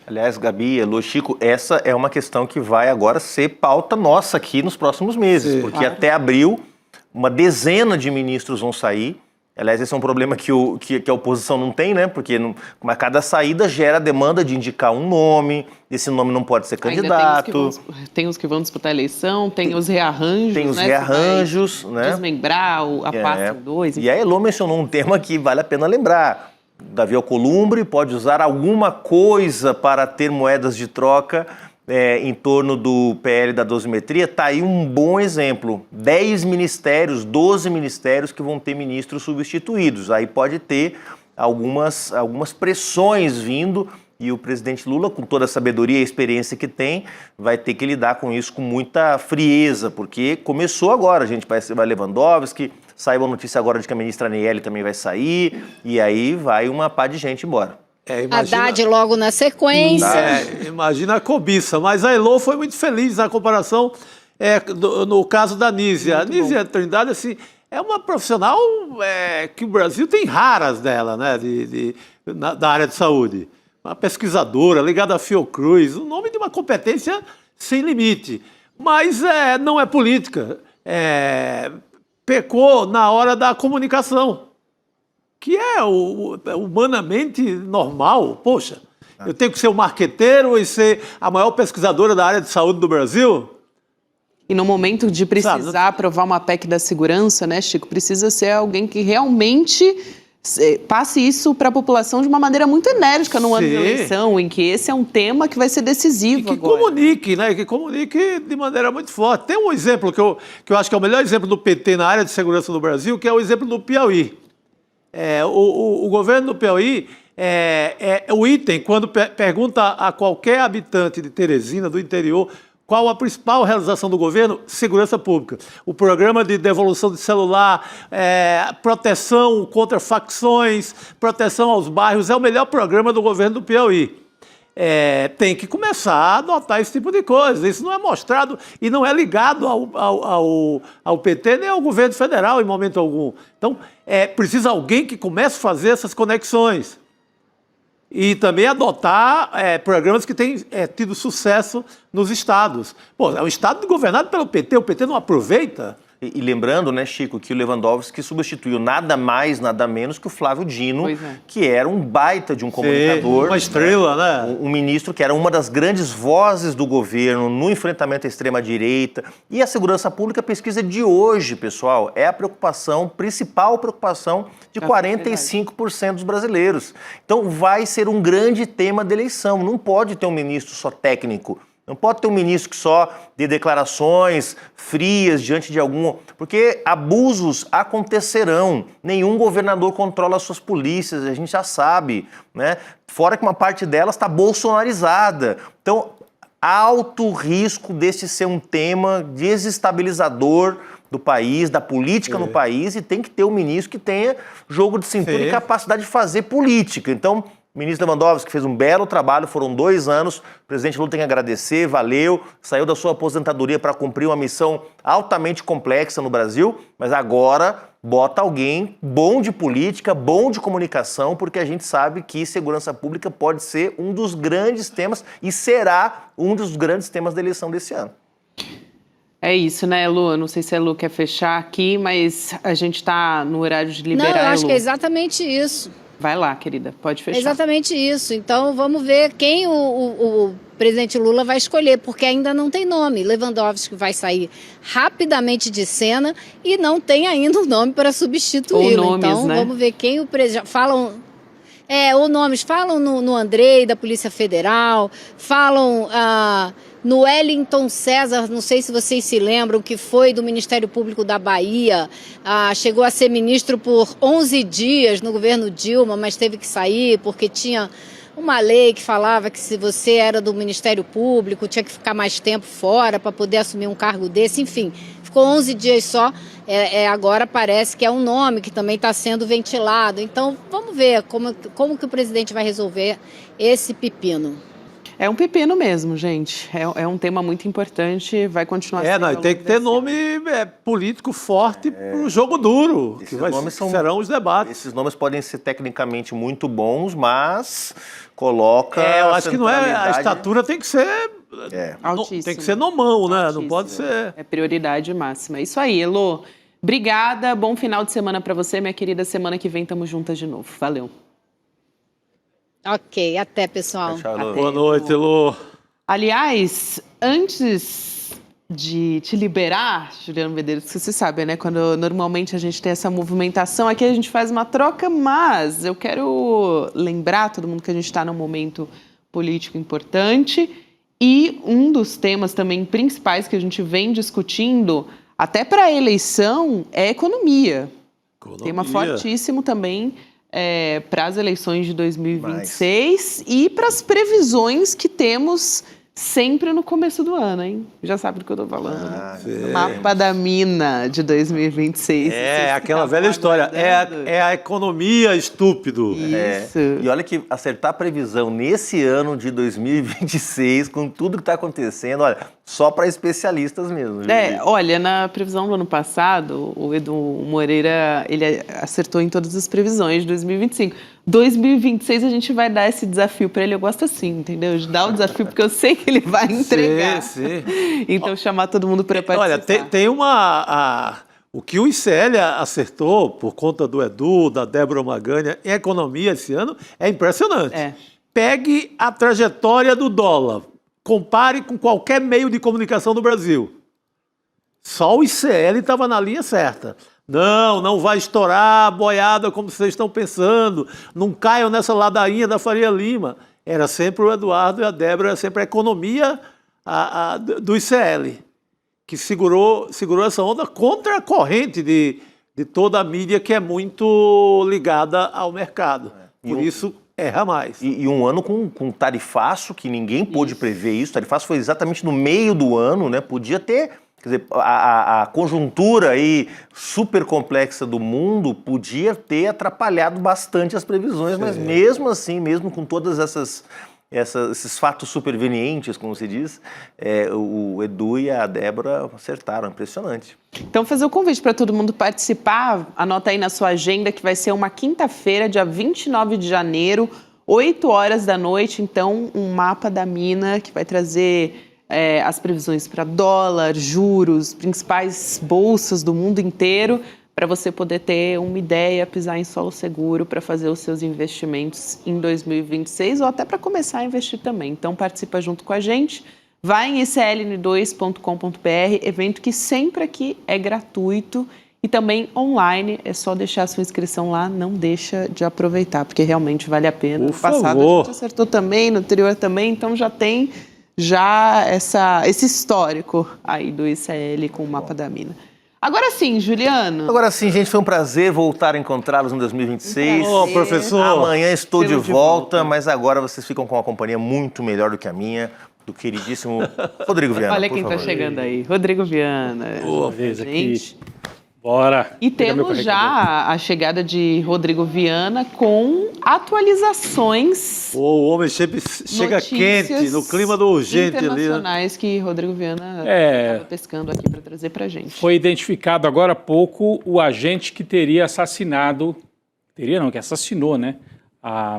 Aliás, Gabi, Elô, Chico, essa é uma questão que vai agora ser pauta nossa aqui nos próximos meses, Sim, porque claro. até abril, uma dezena de ministros vão sair. Aliás, esse é um problema que a oposição não tem, né? Porque a cada saída gera a demanda de indicar um nome, esse nome não pode ser candidato. Tem os que vão disputar a eleição, tem os rearranjos, tem os rearranjos, né? Desmembrar a pasta em dois. E a Elô mencionou um tema que vale a pena lembrar. Davi Alcolumbre pode usar alguma coisa para ter moedas de troca em torno do PL da dosimetria. Está aí um bom exemplo. 10 ministérios, 12 ministérios que vão ter ministros substituídos. Aí pode ter algumas pressões vindo e o presidente Lula, com toda a sabedoria e experiência que tem, vai ter que lidar com isso com muita frieza, porque começou agora. A gente vai Lewandowski, saiu a notícia agora de que a ministra Aniele também vai sair, e aí vai uma pá de gente embora. Haddad logo na sequência. Imagina a cobiça, mas a Elô foi muito feliz na comparação no caso da Nízia. A Nízia Trindade, assim, é uma profissional que o Brasil tem raras dela, né, da área de saúde. Uma pesquisadora ligada à Fiocruz, um nome de uma competência sem limite. Mas não é política. Pecou na hora da comunicação, que é humanamente normal. Poxa, eu tenho que ser um marqueteiro e ser a maior pesquisadora da área de saúde do Brasil? E no momento de precisar aprovar uma PEC da segurança, né, Chico, precisa ser alguém que realmente passe isso para a população de uma maneira muito enérgica no ano de eleição, em que esse é um tema que vai ser decisivo que agora. Comunique, né? Que comunique de maneira muito forte. Tem um exemplo que eu acho que é o melhor exemplo do PT na área de segurança no Brasil, que é o exemplo do Piauí. O governo do Piauí, o item, quando pergunta a qualquer habitante de Teresina, do interior, qual a principal realização do governo? Segurança pública. O programa de devolução de celular, proteção contra facções, proteção aos bairros, é o melhor programa do governo do Piauí. Tem que começar a adotar esse tipo de coisa. Isso não é mostrado e não é ligado ao PT nem ao governo federal em momento algum. Então, precisa alguém que comece a fazer essas conexões. E também adotar programas que têm tido sucesso nos estados. Pô, é um estado governado pelo PT, o PT não aproveita. E lembrando, né, Chico, que o Lewandowski substituiu nada mais, nada menos que o Flávio Dino, que era um baita de um comunicador. Uma estrela, né? Um ministro que era uma das grandes vozes do governo no enfrentamento à extrema-direita. E a segurança pública, a pesquisa de hoje, pessoal, é a principal preocupação de 45% dos brasileiros. Então vai ser um grande tema da eleição. Não pode ter um ministro só técnico. Não pode ter um ministro que só dê declarações frias diante de algum... Porque abusos acontecerão. Nenhum governador controla as suas polícias, a gente já sabe, né? Fora que uma parte delas está bolsonarizada. Então, alto risco desse ser um tema desestabilizador do país, da política no país, e tem que ter um ministro que tenha jogo de cintura e capacidade de fazer política. Então... O ministro Lewandowski fez um belo trabalho, foram 2 anos, o presidente Lula tem que agradecer, valeu, saiu da sua aposentadoria para cumprir uma missão altamente complexa no Brasil, mas agora bota alguém bom de política, bom de comunicação, porque a gente sabe que segurança pública pode ser um dos grandes temas e será um dos grandes temas da eleição desse ano. É isso, né, Lu? Não sei se a Lu quer fechar aqui, mas a gente está no horário de liberar. Não, eu acho que é exatamente isso. Vai lá, querida, pode fechar. É exatamente isso. Então, vamos ver quem o presidente Lula vai escolher, porque ainda não tem nome. Lewandowski vai sair rapidamente de cena e não tem ainda um nome para substituí-lo. Ou nomes, então, né? vamos ver quem o presidente... ou nomes, falam no Andrei, da Polícia Federal, falam no Wellington César, não sei se vocês se lembram, que foi do Ministério Público da Bahia, chegou a ser ministro por 11 dias no governo Dilma, mas teve que sair porque tinha uma lei que falava que se você era do Ministério Público, tinha que ficar mais tempo fora para poder assumir um cargo desse, enfim, ficou 11 dias só. Agora parece que é um nome que também está sendo ventilado. Então, vamos ver como que o presidente vai resolver esse pepino. É um pepino mesmo, gente. É um tema muito importante, vai continuar sendo. Não, tem que ter nome político forte para o jogo duro, que serão os debates. Esses nomes podem ser tecnicamente muito bons, mas coloca eu acho que não é, a estatura tem que ser altíssima. Tem que ser nomão, né? Altíssima. Não pode ser. É prioridade máxima. É isso aí, Elô. Obrigada, bom final de semana para você, minha querida. Semana que vem estamos juntas de novo. Valeu. Ok, até, pessoal. Tchau, Elô. Boa noite, Elô. Aliás, antes de te liberar, Juliano Medeiros, que você sabe, né? Quando normalmente a gente tem essa movimentação, aqui a gente faz uma troca, mas eu quero lembrar todo mundo que a gente está num momento político importante e um dos temas também principais que a gente vem discutindo, até para a eleição, é economia. Tema fortíssimo também para as eleições de 2026 e para as previsões que temos sempre no começo do ano, hein? Já sabe do que eu tô falando. Mapa da Mina de 2026. Aquela velha história. É a economia estúpido. Isso. E olha que acertar a previsão nesse ano de 2026, com tudo que está acontecendo, olha, só para especialistas mesmo. Olha, na previsão do ano passado, o Edu Moreira, ele acertou em todas as previsões de 2025. 2026 a gente vai dar esse desafio para ele. Eu gosto assim, entendeu? De dar o desafio, porque eu sei que ele vai entregar. Sim. Então, chamar todo mundo para participar. Olha, tem o que o ICL acertou por conta do Edu, da Débora Maganha, em economia esse ano, é impressionante. Pegue a trajetória do dólar, compare com qualquer meio de comunicação do Brasil. Só o ICL estava na linha certa. Não vai estourar a boiada como vocês estão pensando. Não caiam nessa ladainha da Faria Lima. Era sempre o Eduardo e a Débora, era sempre a economia do ICL, que segurou essa onda contra a corrente de toda a mídia que é muito ligada ao mercado. Por isso, erra mais. E um ano com tarifaço, que ninguém pôde prever isso. O tarifaço foi exatamente no meio do ano, né? Podia ter... Quer dizer, a conjuntura aí super complexa do mundo podia ter atrapalhado bastante as previsões, mas mesmo assim, mesmo com todas esses fatos supervenientes, como se diz, o Edu e a Débora acertaram, impressionante. Então, fazer o convite para todo mundo participar, anota aí na sua agenda que vai ser uma quinta-feira, dia 29 de janeiro, 8 horas da noite, então um mapa da mina que vai trazer... as previsões para dólar, juros, principais bolsas do mundo inteiro, para você poder ter uma ideia, pisar em solo seguro para fazer os seus investimentos em 2026 ou até para começar a investir também. Então, participa junto com a gente. Vai em icln2.com.br, evento que sempre aqui é gratuito e também online. É só deixar a sua inscrição lá, não deixa de aproveitar, porque realmente vale a pena. No passado a gente acertou também, no anterior também, então já tem... esse histórico aí do ICL com o mapa da mina. Agora sim, Juliano. Agora sim, gente, foi um prazer voltar a encontrá-los em 2026. Professor. Amanhã estou de volta, mas agora vocês ficam com uma companhia muito melhor do que a minha, do queridíssimo Rodrigo Viana. Olha quem está chegando aí, Rodrigo Viana. Boa vez aqui. Bora. E temos já a chegada de Rodrigo Viana com atualizações. O homem chega quente, no clima do urgente ali. Internacionais que Rodrigo Viana estava pescando aqui para trazer para a gente. Foi identificado agora há pouco o agente que teria assassinado, que assassinou, né? A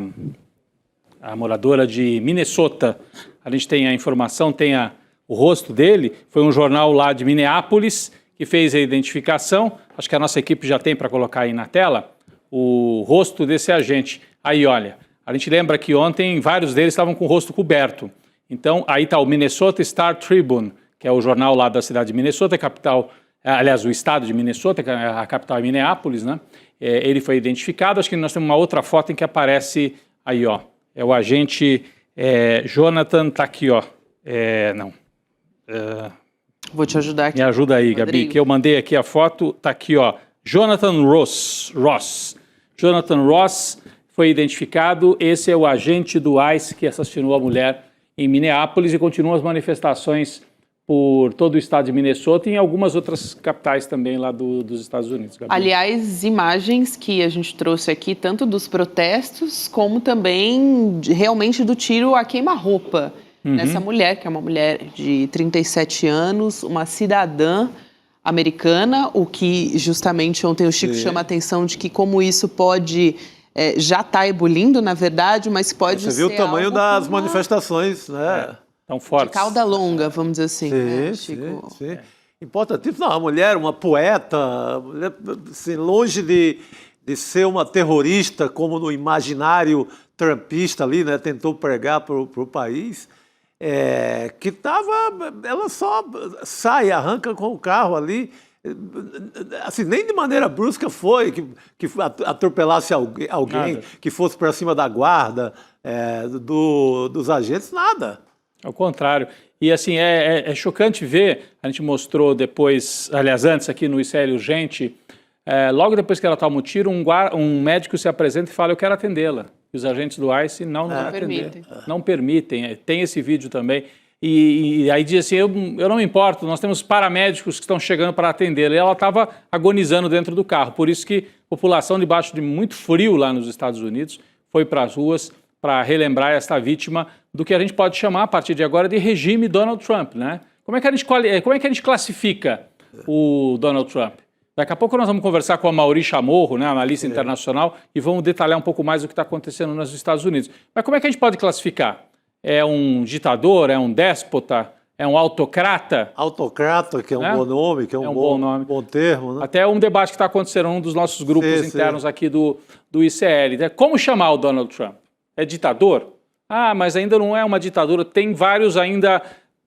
moradora de Minnesota. A gente tem a informação, tem o rosto dele. Foi um jornal lá de Minneapolis que fez a identificação, acho que a nossa equipe já tem para colocar aí na tela, o rosto desse agente. Aí, olha, a gente lembra que ontem vários deles estavam com o rosto coberto. Então, aí está o Minnesota Star Tribune, que é o jornal lá da cidade de Minnesota, capital, aliás, o estado de Minnesota, que a capital é Minneapolis, né? Ele foi identificado. Acho que nós temos uma outra foto em que aparece aí, ó. É o agente Jonathan, tá aqui, ó. Vou te ajudar aqui. Me ajuda aí, Rodrigo. Gabi, que eu mandei aqui a foto, tá aqui, ó. Jonathan Ross. Jonathan Ross foi identificado. Esse é o agente do ICE que assassinou a mulher em Minneapolis, e continuam as manifestações por todo o estado de Minnesota e em algumas outras capitais também lá dos Estados Unidos. Gabi. Aliás, imagens que a gente trouxe aqui, tanto dos protestos, como também realmente do tiro a queima-roupa nessa mulher, que é uma mulher de 37 anos, uma cidadã americana, o que justamente ontem o Chico chama a atenção de que como isso pode... já está ebulindo, na verdade, mas pode ser. Você viu o tamanho algo das como manifestações, né? Tão de fortes. cauda longa, vamos dizer assim, né, Sim, Chico? sim. Importantíssimo. Não, a mulher, uma poeta, assim, longe de ser uma terrorista, como no imaginário trumpista ali, né? Tentou pregar para o país, que estava... Ela só sai, arranca com o carro ali... Assim, nem de maneira brusca foi que atropelasse alguém, Nada. que fosse para cima da guarda, dos agentes, nada. Ao contrário. E assim, é chocante ver, a gente mostrou depois, aliás, antes aqui no ICL Urgente, logo depois que ela toma o tiro, um médico se apresenta e fala, eu quero atendê-la. E os agentes do ICE não vão atender. Não permitem. Tem esse vídeo também. E aí diz assim, eu não me importo, nós temos paramédicos que estão chegando para atendê-la. E ela estava agonizando dentro do carro. Por isso que a população, debaixo de muito frio lá nos Estados Unidos, foi para as ruas para relembrar esta vítima do que a gente pode chamar, a partir de agora, de regime Donald Trump, né? Como é que a gente classifica o Donald Trump? Daqui a pouco nós vamos conversar com a Mauri Chamorro, né, analista internacional, e vamos detalhar um pouco mais o que está acontecendo nos Estados Unidos. Mas como é que a gente pode classificar? É um ditador? É um déspota? É um autocrata? Autocrata, que é um bom nome, que é um bom nome. Bom termo. Né? Até um debate que está acontecendo em um dos nossos grupos internos aqui do ICL. Né? Como chamar o Donald Trump? É ditador? Ah, mas ainda não é uma ditadura. Tem vários ainda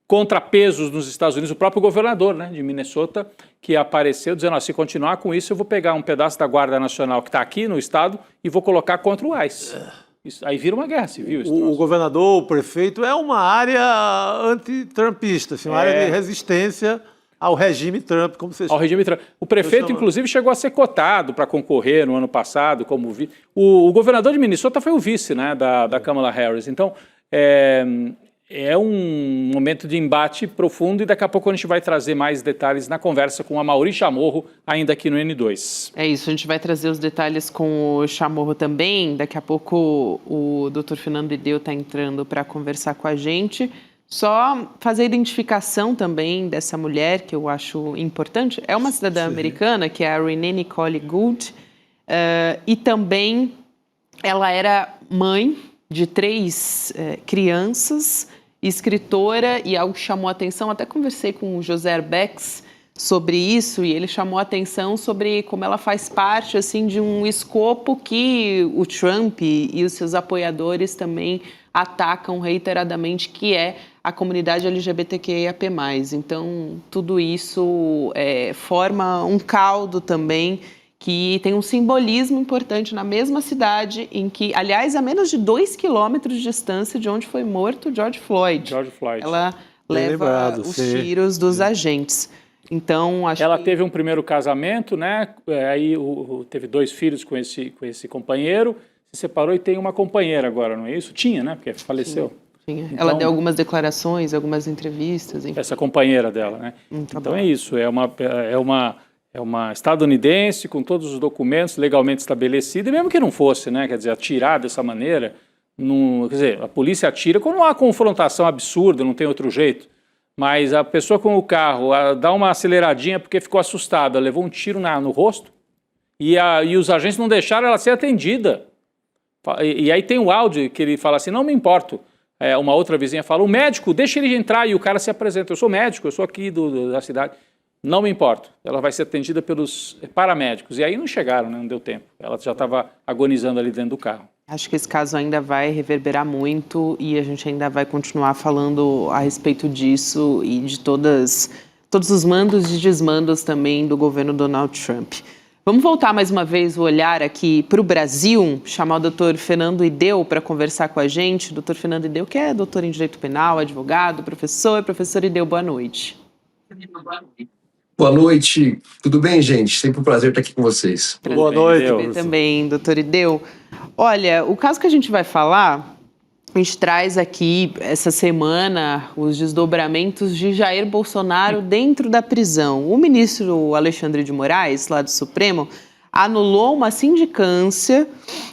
contrapesos nos Estados Unidos. O próprio governador, né, de Minnesota, que apareceu dizendo, se continuar com isso, eu vou pegar um pedaço da Guarda Nacional que está aqui no estado e vou colocar contra o ICE. Isso, aí vira uma guerra civil. O governador, o prefeito, é uma área anti-trumpista, assim, uma área de resistência ao regime Trump, como você chama. Ao regime Trump. O prefeito, inclusive, chegou a ser cotado para concorrer no ano passado como vice. O governador de Minnesota foi o vice, né, da Kamala Harris. Então, é um momento de embate profundo e daqui a pouco a gente vai trazer mais detalhes na conversa com a Mauri Chamorro, ainda aqui no N2. É isso, a gente vai trazer os detalhes com o Chamorro também. Daqui a pouco o Dr. Fernando Ideu está entrando para conversar com a gente. Só fazer a identificação também dessa mulher, que eu acho importante. É uma cidadã americana, que é a Renee Nicole Gould, e também ela era mãe de 3 crianças, escritora, e algo que chamou a atenção, até conversei com o José Arbex sobre isso, e ele chamou a atenção sobre como ela faz parte assim, de um escopo que o Trump e os seus apoiadores também atacam reiteradamente, que é a comunidade LGBTQIAP+. Então, tudo isso forma um caldo também que tem um simbolismo importante na mesma cidade em que, aliás, a menos de 2 quilômetros de distância de onde foi morto George Floyd. Ela leva os tiros dos agentes. Então, acho ela que... teve um primeiro casamento, né? Aí teve 2 filhos com esse companheiro, se separou e tem uma companheira agora, não é isso? Tinha, né? Porque faleceu. Tinha. Então, ela deu algumas declarações, algumas entrevistas. Enfim. Essa companheira dela, né? Tá então bom. é isso, é uma estadunidense com todos os documentos legalmente estabelecidos, e mesmo que não fosse, né? Quer dizer, atirar dessa maneira, quer dizer, a polícia atira quando não há confrontação absurda, não tem outro jeito. Mas a pessoa com o carro dá uma aceleradinha porque ficou assustada, levou um tiro no rosto e os agentes não deixaram ela ser atendida. E aí tem o áudio que ele fala assim, não me importo. Uma outra vizinha fala, o médico, deixa ele entrar, e o cara se apresenta, eu sou médico, eu sou aqui da cidade. Não me importo, ela vai ser atendida pelos paramédicos. E aí não chegaram, né? Não deu tempo. Ela já estava agonizando ali dentro do carro. Acho que esse caso ainda vai reverberar muito e a gente ainda vai continuar falando a respeito disso e de todos os mandos e desmandos também do governo Donald Trump. Vamos voltar mais uma vez o olhar aqui para o Brasil, chamar o doutor Fernando Ideu para conversar com a gente. Doutor Fernando Ideu, que é doutor em Direito Penal, advogado, professor Ideu, boa noite. Boa noite, tudo bem, gente? Sempre um prazer estar aqui com vocês. Boa noite. Prazer também, doutor Ideu. Olha, o caso que a gente vai falar, a gente traz aqui essa semana os desdobramentos de Jair Bolsonaro dentro da prisão. O ministro Alexandre de Moraes, lá do Supremo, anulou uma sindicância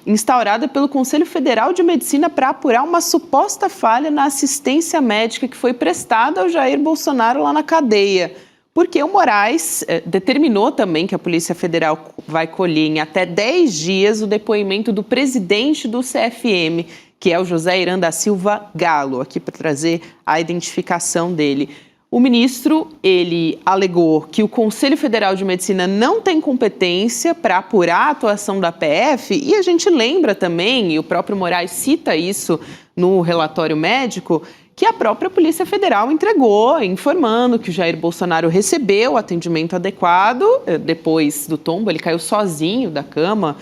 instaurada pelo Conselho Federal de Medicina para apurar uma suposta falha na assistência médica que foi prestada ao Jair Bolsonaro lá na cadeia. Porque o Moraes determinou também que a Polícia Federal vai colher em até 10 dias o depoimento do presidente do CFM, que é o José Irã da Silva Galo, aqui para trazer a identificação dele. O ministro, ele alegou que o Conselho Federal de Medicina não tem competência para apurar a atuação da PF, e a gente lembra também, e o próprio Moraes cita isso no relatório médico, que a própria Polícia Federal entregou, informando que o Jair Bolsonaro recebeu o atendimento adequado. Depois do tombo, ele caiu sozinho da cama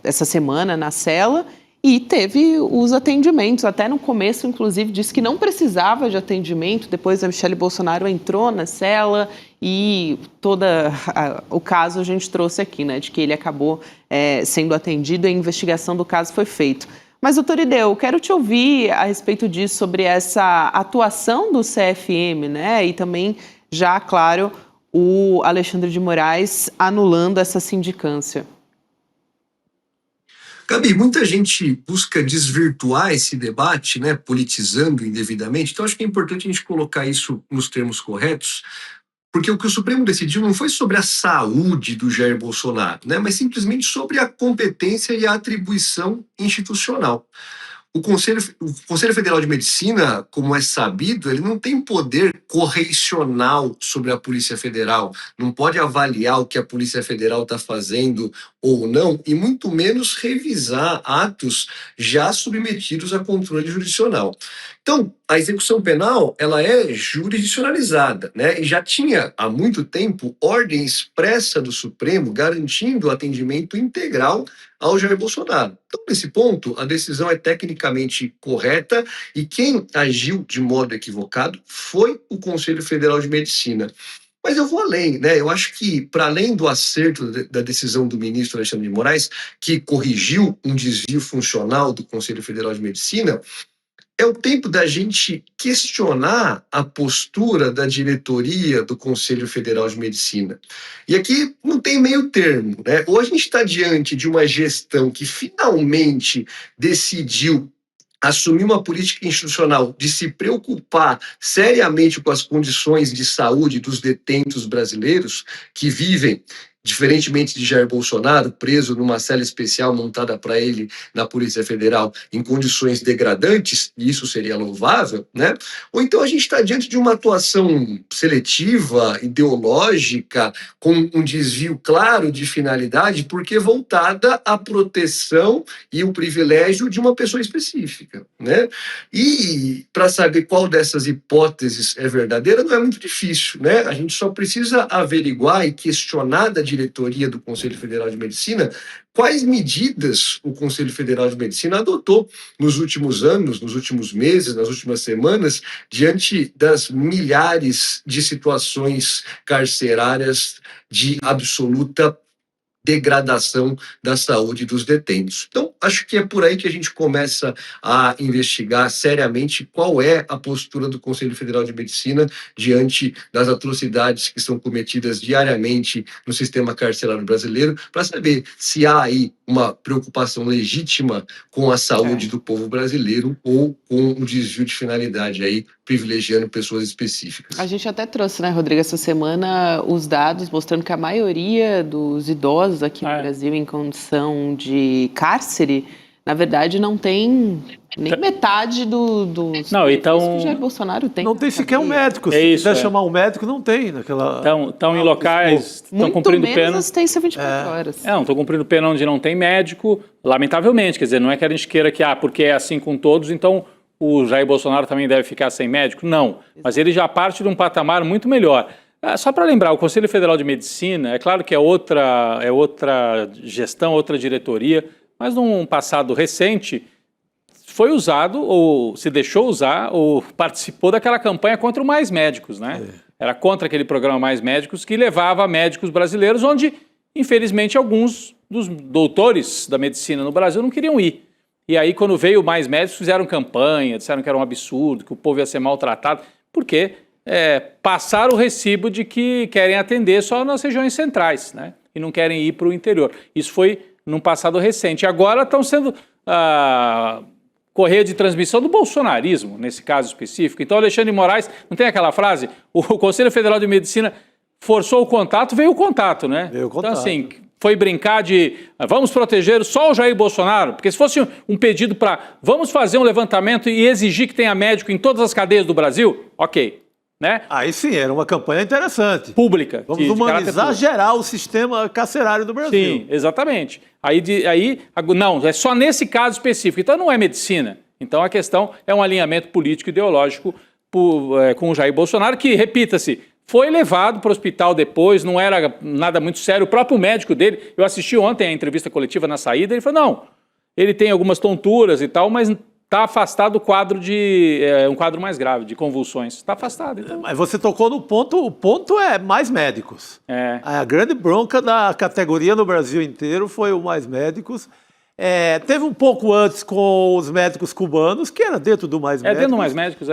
essa semana na cela e teve os atendimentos. Até no começo, inclusive, disse que não precisava de atendimento. Depois a Michelle Bolsonaro entrou na cela e todo o caso a gente trouxe aqui, né, de que ele acabou sendo atendido e a investigação do caso foi feita. Mas, doutor Ideu, quero te ouvir a respeito disso, sobre essa atuação do CFM, né? E também, já, claro, o Alexandre de Moraes anulando essa sindicância. Gabi, muita gente busca desvirtuar esse debate, né, politizando indevidamente, então acho que é importante a gente colocar isso nos termos corretos, porque o que o Supremo decidiu não foi sobre a saúde do Jair Bolsonaro, né, mas simplesmente sobre a competência e a atribuição institucional. O Conselho Federal de Medicina, como é sabido, ele não tem poder correicional sobre a Polícia Federal, não pode avaliar o que a Polícia Federal está fazendo ou não, e muito menos revisar atos já submetidos a controle jurisdicional. Então, a execução penal, ela é jurisdicionalizada, né? E já tinha, há muito tempo, ordem expressa do Supremo garantindo o atendimento integral ao Jair Bolsonaro. Então, nesse ponto, a decisão é tecnicamente correta e quem agiu de modo equivocado foi o Conselho Federal de Medicina. Mas eu vou além, né? Eu acho que, para além do acerto da decisão do ministro Alexandre de Moraes, que corrigiu um desvio funcional do Conselho Federal de Medicina, é o tempo da gente questionar a postura da diretoria do Conselho Federal de Medicina. E aqui não tem meio termo, né? Ou a gente está diante de uma gestão que finalmente decidiu assumir uma política institucional de se preocupar seriamente com as condições de saúde dos detentos brasileiros que vivem, diferentemente de Jair Bolsonaro, preso numa cela especial montada para ele na Polícia Federal em condições degradantes, e isso seria louvável, né? Ou então a gente está diante de uma atuação seletiva, ideológica, com um desvio claro de finalidade, porque voltada à proteção e o privilégio de uma pessoa específica, né? E para saber qual dessas hipóteses é verdadeira não é muito difícil, né? A gente só precisa averiguar e questionar da diretoria do Conselho Federal de Medicina quais medidas o Conselho Federal de Medicina adotou nos últimos anos, nos últimos meses, nas últimas semanas, diante das milhares de situações carcerárias de absoluta degradação da saúde dos detentos. Então, acho que é por aí que a gente começa a investigar seriamente qual é a postura do Conselho Federal de Medicina diante das atrocidades que são cometidas diariamente no sistema carcerário brasileiro, para saber se há aí uma preocupação legítima com a saúde do povo brasileiro ou com um desvio de finalidade aí, privilegiando pessoas específicas. A gente até trouxe, né, Rodrigo, essa semana os dados mostrando que a maioria dos idosos aqui no Brasil em condição de cárcere Na verdade, não tem nem metade dos Não, então- que o Jair Bolsonaro tem. Não tem sequer um médico. Se isso, quiser é. chamar um médico, não tem naquela... Estão em locais, estão Muito cumprindo menos pena. assistência 24 horas. Não, estão cumprindo pena onde não tem médico, lamentavelmente. Quer dizer, não é que a gente queira que, porque é assim com todos, então o Jair Bolsonaro também deve ficar sem médico. Não, mas ele já parte de um patamar muito melhor. Só para lembrar, o Conselho Federal de Medicina, é claro que é outra gestão, outra diretoria, mas num passado recente foi usado, ou se deixou usar, ou participou daquela campanha contra o Mais Médicos, né? Era contra aquele programa Mais Médicos que levava médicos brasileiros, onde, infelizmente, alguns dos doutores da medicina no Brasil não queriam ir. E aí, quando veio o Mais Médicos, fizeram campanha, disseram que era um absurdo, que o povo ia ser maltratado, porque passaram o recibo de que querem atender só nas regiões centrais, né? E não querem ir para o interior. Isso foi num passado recente. Agora estão sendo correia de transmissão do bolsonarismo, nesse caso específico. Então, Alexandre de Moraes, não tem aquela frase? O Conselho Federal de Medicina forçou o contato, veio o contato, né? Veio o contato. Então, assim, foi brincar de vamos proteger só o Jair Bolsonaro, porque se fosse um pedido para vamos fazer um levantamento e exigir que tenha médico em todas as cadeias do Brasil, ok, né? Aí sim, era uma campanha interessante. Pública. Vamos de humanizar caráter geral o sistema carcerário do Brasil. Sim, exatamente. Não, é só nesse caso específico. Então não é medicina. Então a questão é um alinhamento político e ideológico com o Jair Bolsonaro, que, repita-se, foi levado para o hospital depois, não era nada muito sério. O próprio médico dele, eu assisti ontem a entrevista coletiva na saída, ele falou, não, ele tem algumas tonturas e tal, mas está afastado do quadro um quadro mais grave, de convulsões. Está afastado. Então. Mas você tocou no ponto, o ponto é mais médicos. A grande bronca da categoria no Brasil inteiro foi o Mais Médicos. Teve um pouco antes com os médicos cubanos, que era dentro do Mais Médicos. Dentro do Mais Médicos,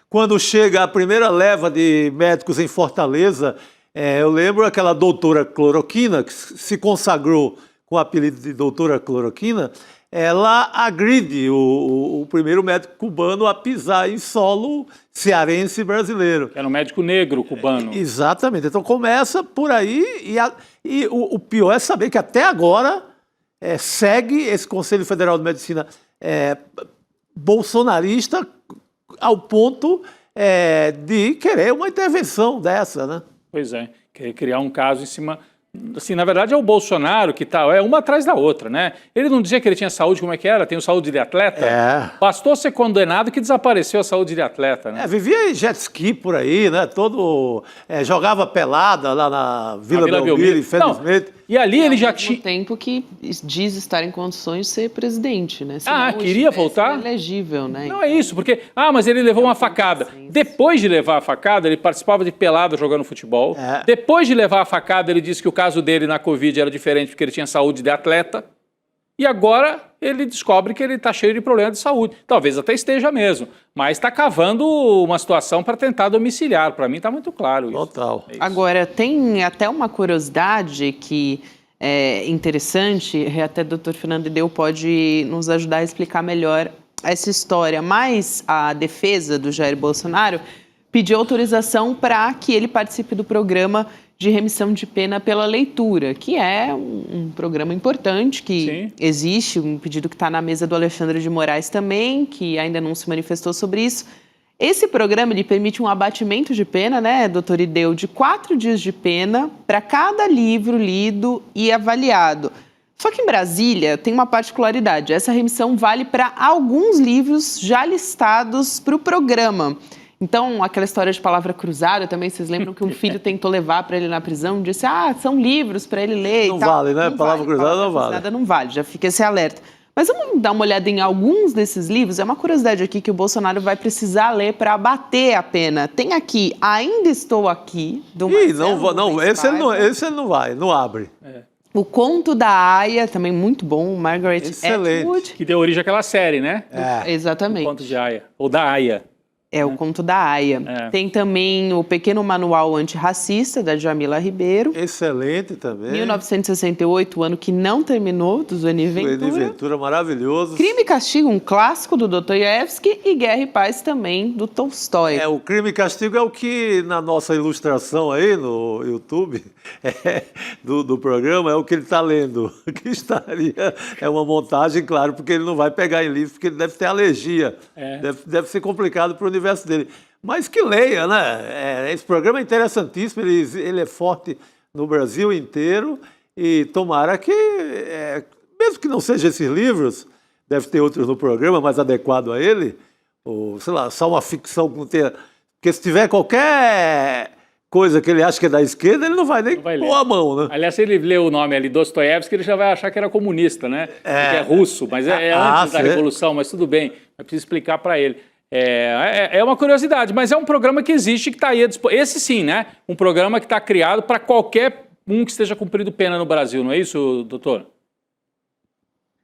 Quando chega a primeira leva de médicos em Fortaleza, eu lembro aquela doutora Cloroquina, que se consagrou com o apelido de doutora Cloroquina, ela agride o primeiro médico cubano a pisar em solo cearense brasileiro. Era um médico negro cubano. Exatamente. Então começa por aí e o pior é saber que até agora segue esse Conselho Federal de Medicina bolsonarista ao ponto de querer uma intervenção dessa, né? Pois é, querer criar um caso em cima... Assim, na verdade é o Bolsonaro que tá, uma atrás da outra, né? Ele não dizia que ele tinha saúde, como é que era? Tem saúde de atleta? Bastou ser condenado que desapareceu a saúde de atleta, né? Vivia em jet ski por aí, né? Jogava pelada lá na Vila Belmiro, infelizmente. Não, e ali ele já tinha... Ao mesmo tempo que diz estar em condições de ser presidente, né? Queria voltar? Elegível, né? Não é isso, porque... mas ele levou uma facada. Depois de levar a facada, ele participava de pelada jogando futebol. Depois de levar a facada, ele disse que o caso dele na Covid era diferente porque ele tinha saúde de atleta. E agora ele descobre que ele está cheio de problemas de saúde. Talvez até esteja mesmo, mas está cavando uma situação para tentar domiciliar. Para mim está muito claro isso. Total. Agora, tem até uma curiosidade que é interessante, até o doutor Fernando Ideu pode nos ajudar a explicar melhor essa história, mas a defesa do Jair Bolsonaro pediu autorização para que ele participe do programa de remissão de pena pela leitura, que é um programa importante, que existe, um pedido que está na mesa do Alexandre de Moraes também, que ainda não se manifestou sobre isso. Esse programa ele permite um abatimento de pena, né, doutor Ideu, de 4 dias de pena para cada livro lido e avaliado. Só que em Brasília tem uma particularidade, essa remissão vale para alguns livros já listados para o programa. Então, aquela história de palavra cruzada, também vocês lembram que um filho tentou levar para ele na prisão, disse, são livros para ele ler não e tal. Vale, né? Não palavra vale, cruzada não vale. Cruzada não vale, já fica esse alerta. Mas vamos dar uma olhada em alguns desses livros. É uma curiosidade aqui que o Bolsonaro vai precisar ler para abater a pena. Tem aqui, Ainda Estou Aqui, do Marcelo esse ele não vai, não abre. O Conto da Aya, também muito bom, Margaret Atwood. Que deu origem àquela série, né? Exatamente. O Conto de Aya, ou da Aya. É o Conto da Aia. Tem também o Pequeno Manual Antirracista, da Djamila Ribeiro. Excelente também. 1968, o ano que não terminou, do Zueni Ventura. Zueni Ventura, maravilhoso. Crime e Castigo, um clássico do Dostoiévski, e Guerra e Paz também, do Tolstói. O Crime e Castigo é o que, na nossa ilustração aí no YouTube do programa, é o que ele está lendo. Que estaria, é uma montagem, claro, porque ele não vai pegar em livro, porque ele deve ter alergia. Deve ser complicado para o universo dele. Mas que leia, né? Esse programa é interessantíssimo, ele é forte no Brasil inteiro e tomara que, mesmo que não sejam esses livros, deve ter outros no programa mais adequado a ele, ou, sei lá, só uma ficção que não tenha... Porque se tiver qualquer coisa que ele acha que é da esquerda, ele não vai nem pôr a mão, né? Aliás, se ele lê o nome ali, Dostoiévski, ele já vai achar que era comunista, né? Porque é russo, mas é antes da Revolução, mas tudo bem, é preciso explicar para ele. É uma curiosidade, mas é um programa que existe, que está aí a disposição. Esse sim, né? Um programa que está criado para qualquer um que esteja cumprindo pena no Brasil, não é isso, doutor?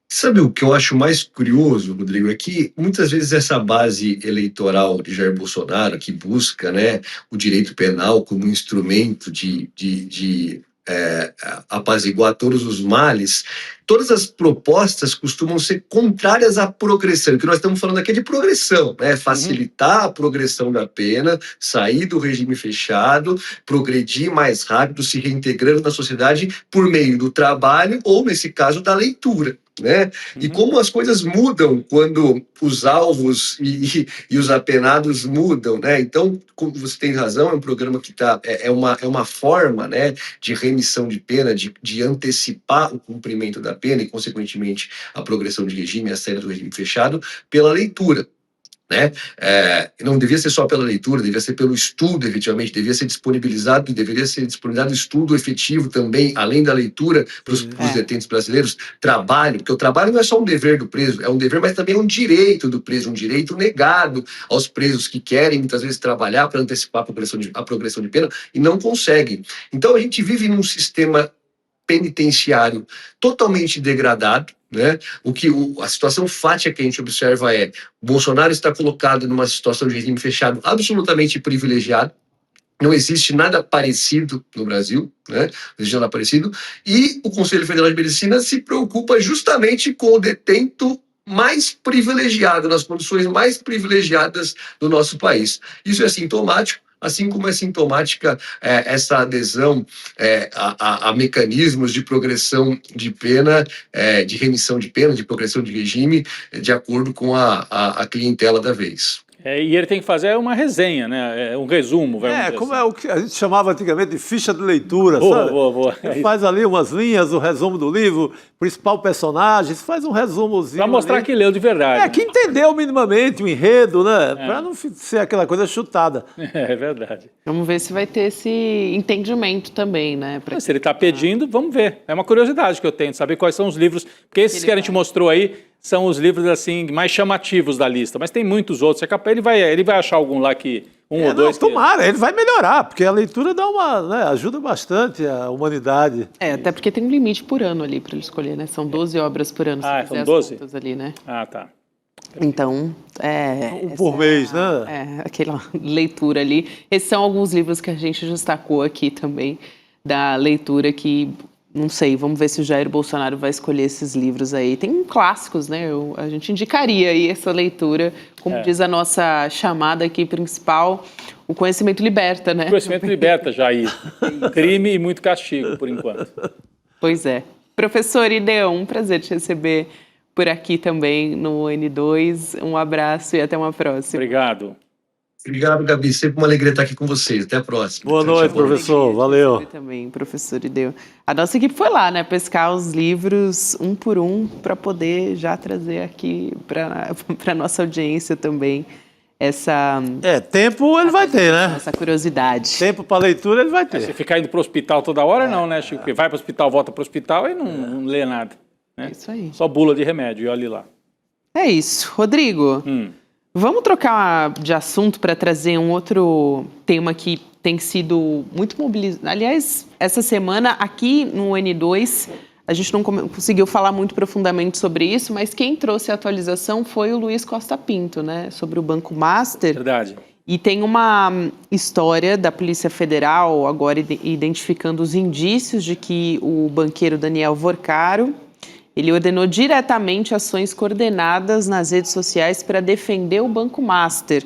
Sabe o que eu acho mais curioso, Rodrigo, é que muitas vezes essa base eleitoral de Jair Bolsonaro, que busca, né, o direito penal como um instrumento de apaziguar todos os males, todas as propostas costumam ser contrárias à progressão. O que nós estamos falando aqui é de progressão, né? Facilitar a progressão da pena, sair do regime fechado, progredir mais rápido, se reintegrando na sociedade por meio do trabalho ou, nesse caso, da leitura. Né? E como as coisas mudam quando os alvos e os apenados mudam, né? Então, como você tem razão, é um programa que é uma forma, né, de remissão de pena, de antecipar o cumprimento da pena e, consequentemente, a progressão de regime, a saída do regime fechado, pela leitura. Né? Não devia ser só pela leitura, devia ser pelo estudo, efetivamente, deveria ser disponibilizado estudo efetivo também, além da leitura para os detentos brasileiros, trabalho, porque o trabalho não é só um dever do preso, é um dever, mas também é um direito do preso, um direito negado aos presos que querem, muitas vezes, trabalhar para antecipar a progressão de pena e não conseguem. Então, a gente vive num sistema penitenciário totalmente degradado, né? A situação fática que a gente observa é: Bolsonaro está colocado numa situação de regime fechado absolutamente privilegiado, não existe nada parecido no Brasil, né? Não existe nada parecido, e o Conselho Federal de Medicina se preocupa justamente com o detento mais privilegiado, nas condições mais privilegiadas do nosso país. Isso é sintomático, assim como é sintomática essa adesão a mecanismos de progressão de pena, de remissão de pena, de progressão de regime, de acordo com a clientela da vez. E ele tem que fazer uma resenha, né? Um resumo. Como é o que a gente chamava antigamente de ficha de leitura, sabe? Ele faz ali umas linhas, o resumo do livro, principal personagem, faz um resumozinho. Para mostrar que leu de verdade. Que entendeu minimamente o enredo, né? Para não ser aquela coisa chutada. É verdade. Vamos ver se vai ter esse entendimento também, né? Se ele está pedindo, vamos ver. É uma curiosidade que eu tenho, saber quais são os livros, porque esses que a gente mostrou aí são os livros assim mais chamativos da lista, mas tem muitos outros. É capaz, ele vai achar algum lá que ou dois. Tomara, ele vai melhorar, porque a leitura dá ajuda bastante a humanidade. Até porque tem um limite por ano ali para ele escolher, né? São 12 obras por ano. São 12? Ali, né? Tá. Então, por mês, né? Aquela leitura ali. Esses são alguns livros que a gente destacou aqui também, da leitura que... Não sei, vamos ver se o Jair Bolsonaro vai escolher esses livros aí. Tem clássicos, né? A gente indicaria aí essa leitura, como diz a nossa chamada aqui principal, o conhecimento liberta, né? O conhecimento liberta, Jair. Crime e muito castigo, por enquanto. Pois é. Professor Ideu, um prazer te receber por aqui também no N2. Um abraço e até uma próxima. Obrigado. Obrigado, Gabi. Sempre uma alegria estar aqui com vocês. Até a próxima. Boa noite, professor. Valeu. Também, professor Ideu. A nossa equipe foi lá, né? Pescar os livros um por um para poder já trazer aqui para a nossa audiência também essa... tempo ele vai ter, né? Essa curiosidade. Tempo para leitura ele vai ter. Se ficar indo para o hospital toda hora, não, né, Chico? Porque vai para o hospital, volta para o hospital e não lê nada. Né? É isso aí. Só bula de remédio, e olhe lá. É isso. Rodrigo... Vamos trocar de assunto para trazer um outro tema que tem sido muito mobilizado. Aliás, essa semana aqui no N2, A gente não conseguiu falar muito profundamente sobre isso, mas quem trouxe a atualização foi o Luiz Costa Pinto, né, sobre o Banco Master. Verdade. E tem uma história da Polícia Federal agora identificando os indícios de que o banqueiro Daniel Vorcaro, ele ordenou diretamente ações coordenadas nas redes sociais para defender o Banco Master,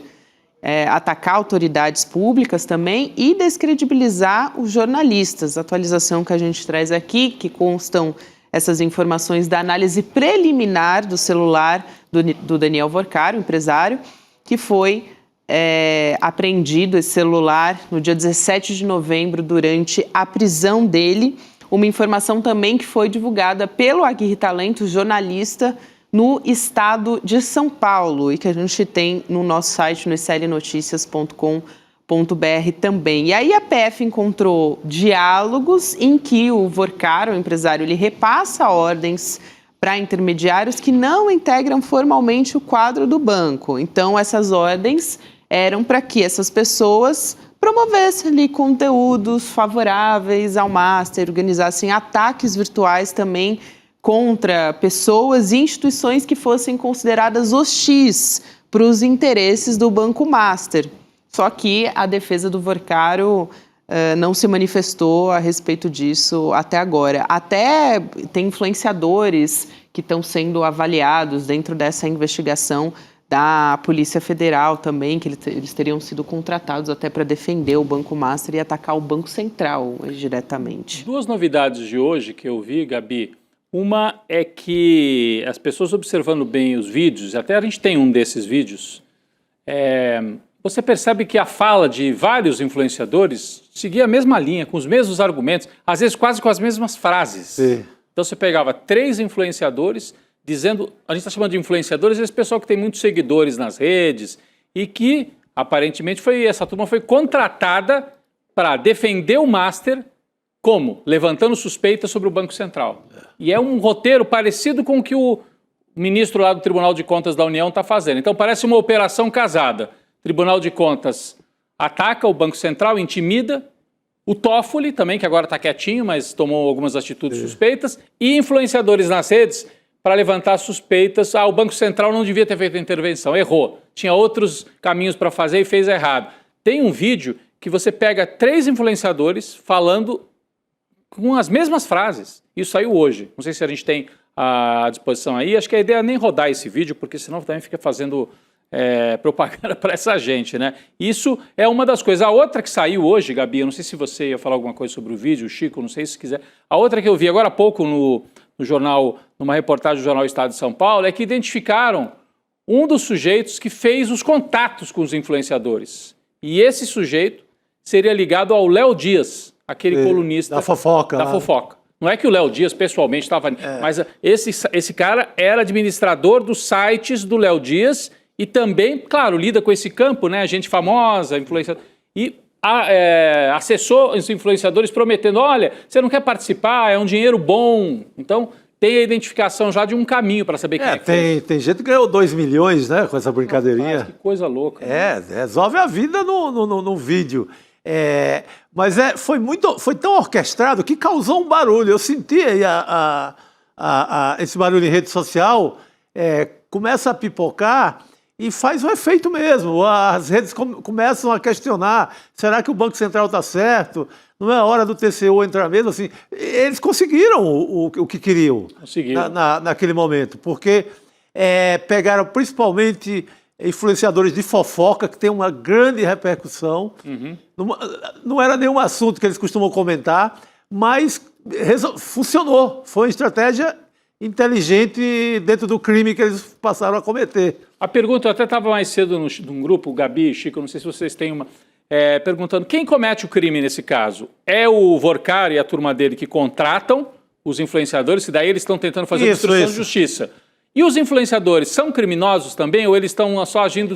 atacar autoridades públicas também e descredibilizar os jornalistas. A atualização que a gente traz aqui, que constam essas informações da análise preliminar do celular do Daniel Vorcaro, empresário, que foi apreendido esse celular no dia 17 de novembro durante a prisão dele. Uma informação também que foi divulgada pelo Aguirre Talento, jornalista, no estado de São Paulo e que a gente tem no nosso site, no slnoticias.com.br também. E aí a PF encontrou diálogos em que o Vorcaro, o empresário, ele repassa ordens para intermediários que não integram formalmente o quadro do banco. Então, essas ordens eram para que essas pessoas promovessem ali conteúdos favoráveis ao Master, organizassem ataques virtuais também contra pessoas e instituições que fossem consideradas hostis para os interesses do Banco Master. Só que a defesa do Vorcaro não se manifestou a respeito disso até agora. Até tem influenciadores que estão sendo avaliados dentro dessa investigação da Polícia Federal também, que eles teriam sido contratados até para defender o Banco Master e atacar o Banco Central diretamente. Duas novidades de hoje que eu vi, Gabi. Uma é que as pessoas observando bem os vídeos, até a gente tem um desses vídeos, você percebe que a fala de vários influenciadores seguia a mesma linha, com os mesmos argumentos, às vezes quase com as mesmas frases. Sim. Então você pegava 3 influenciadores dizendo, a gente está chamando de influenciadores, esse pessoal que tem muitos seguidores nas redes e que aparentemente essa turma foi contratada para defender o Master. Como? Levantando suspeitas sobre o Banco Central. E é um roteiro parecido com o que o ministro lá do Tribunal de Contas da União está fazendo. Então parece uma operação casada. Tribunal de Contas ataca o Banco Central, intimida. O Toffoli também, que agora está quietinho, mas tomou algumas atitudes suspeitas. E influenciadores nas redes para levantar suspeitas. O Banco Central não devia ter feito a intervenção, errou. Tinha outros caminhos para fazer e fez errado. Tem um vídeo que você pega 3 influenciadores falando com as mesmas frases. Isso saiu hoje. Não sei se a gente tem à disposição aí. Acho que a ideia é nem rodar esse vídeo, porque senão também fica fazendo propaganda para essa gente, né? Isso é uma das coisas. A outra que saiu hoje, Gabi, eu não sei se você ia falar alguma coisa sobre o vídeo, Chico, não sei se quiser. A outra que eu vi agora há pouco no jornal, numa reportagem do jornal Estado de São Paulo, é que identificaram um dos sujeitos que fez os contatos com os influenciadores. E esse sujeito seria ligado ao Léo Dias, aquele colunista da fofoca. Da fofoca. Não é que o Léo Dias pessoalmente estava... Mas esse cara era administrador dos sites do Léo Dias e também, claro, lida com esse campo, né? Gente famosa, influenciador. E acessou os influenciadores prometendo, olha, você não quer participar, é um dinheiro bom. Então, tem a identificação já de um caminho para saber quem é que fez. Tem gente que ganhou 2 milhões, né, com essa brincadeirinha. Rapaz, que coisa louca. Resolve a vida no vídeo. Mas foi tão orquestrado que causou um barulho. Eu senti esse barulho em rede social, começa a pipocar e faz um efeito mesmo. As redes começam a questionar, será que o Banco Central está certo? Não é hora do TCU entrar mesmo? Assim, eles conseguiram o que queriam naquele momento, porque pegaram principalmente influenciadores de fofoca, que tem uma grande repercussão. Uhum. Não era nenhum assunto que eles costumam comentar, mas funcionou. Foi uma estratégia inteligente dentro do crime que eles passaram a cometer. A pergunta, eu até estava mais cedo num grupo, Gabi e Chico, não sei se vocês têm uma, perguntando quem comete o crime nesse caso? É o Vorcaro e a turma dele que contratam os influenciadores, e daí eles estão tentando fazer obstrução de justiça. E os influenciadores são criminosos também, ou eles estão só agindo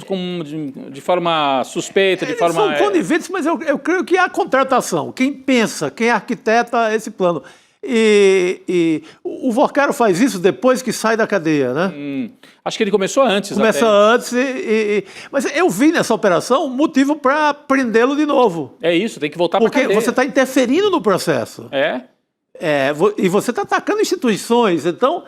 de forma suspeita, Eles são coniventes, mas eu creio que há contratação. Quem pensa, quem arquiteta esse plano. E o Vorcaro faz isso depois que sai da cadeia, né? Acho que ele começou antes. Começa antes, mas eu vi nessa operação um motivo para prendê-lo de novo. É isso, tem que voltar para a cadeia. Porque você está interferindo no processo. E você está atacando instituições. Então,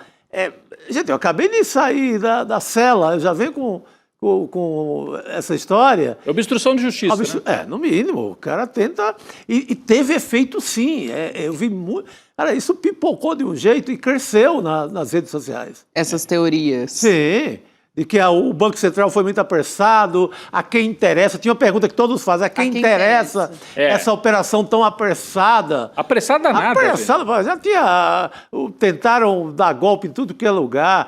gente, eu acabei de sair da cela, eu já venho com essa história. Obstrução de justiça, né? No mínimo, o cara tenta... E teve efeito, sim. Eu vi muito... Cara, isso pipocou de um jeito e cresceu nas redes sociais. Essas teorias. Sim. De que o Banco Central foi muito apressado, a quem interessa. Tinha uma pergunta que todos fazem, a quem interessa essa operação tão apressada? Apressada nada. Apressada, já tinha... Tentaram dar golpe em tudo que é lugar,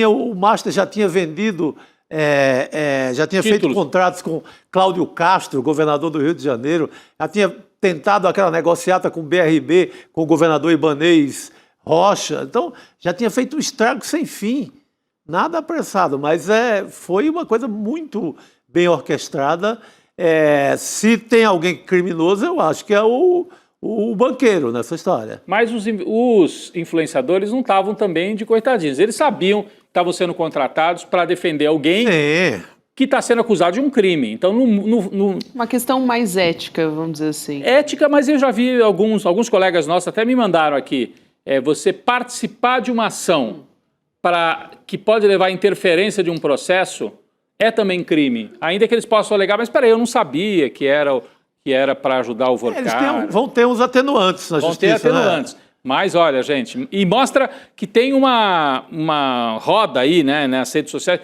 o Master já tinha vendido... já tinha feito contratos com Cláudio Castro, governador do Rio de Janeiro, já tinha tentado aquela negociata com o BRB, com o governador Ibanez Rocha, então já tinha feito um estrago sem fim, nada apressado, mas foi uma coisa muito bem orquestrada. Se tem alguém criminoso, eu acho que é o banqueiro nessa história. Mas os influenciadores não estavam também de coitadinhos, eles sabiam que estavam sendo contratados para defender alguém que está sendo acusado de um crime. Então, uma questão mais ética, vamos dizer assim. Ética, mas eu já vi alguns colegas nossos até me mandaram aqui, você participar de uma ação que pode levar à interferência de um processo é também crime, ainda que eles possam alegar, mas espera aí, eu não sabia que era para ajudar o Vorcar. Eles vão ter uns atenuantes na justiça. Vão ter atenuantes. Né? Mas, olha, gente, e mostra que tem uma roda aí, né, nas redes sociais,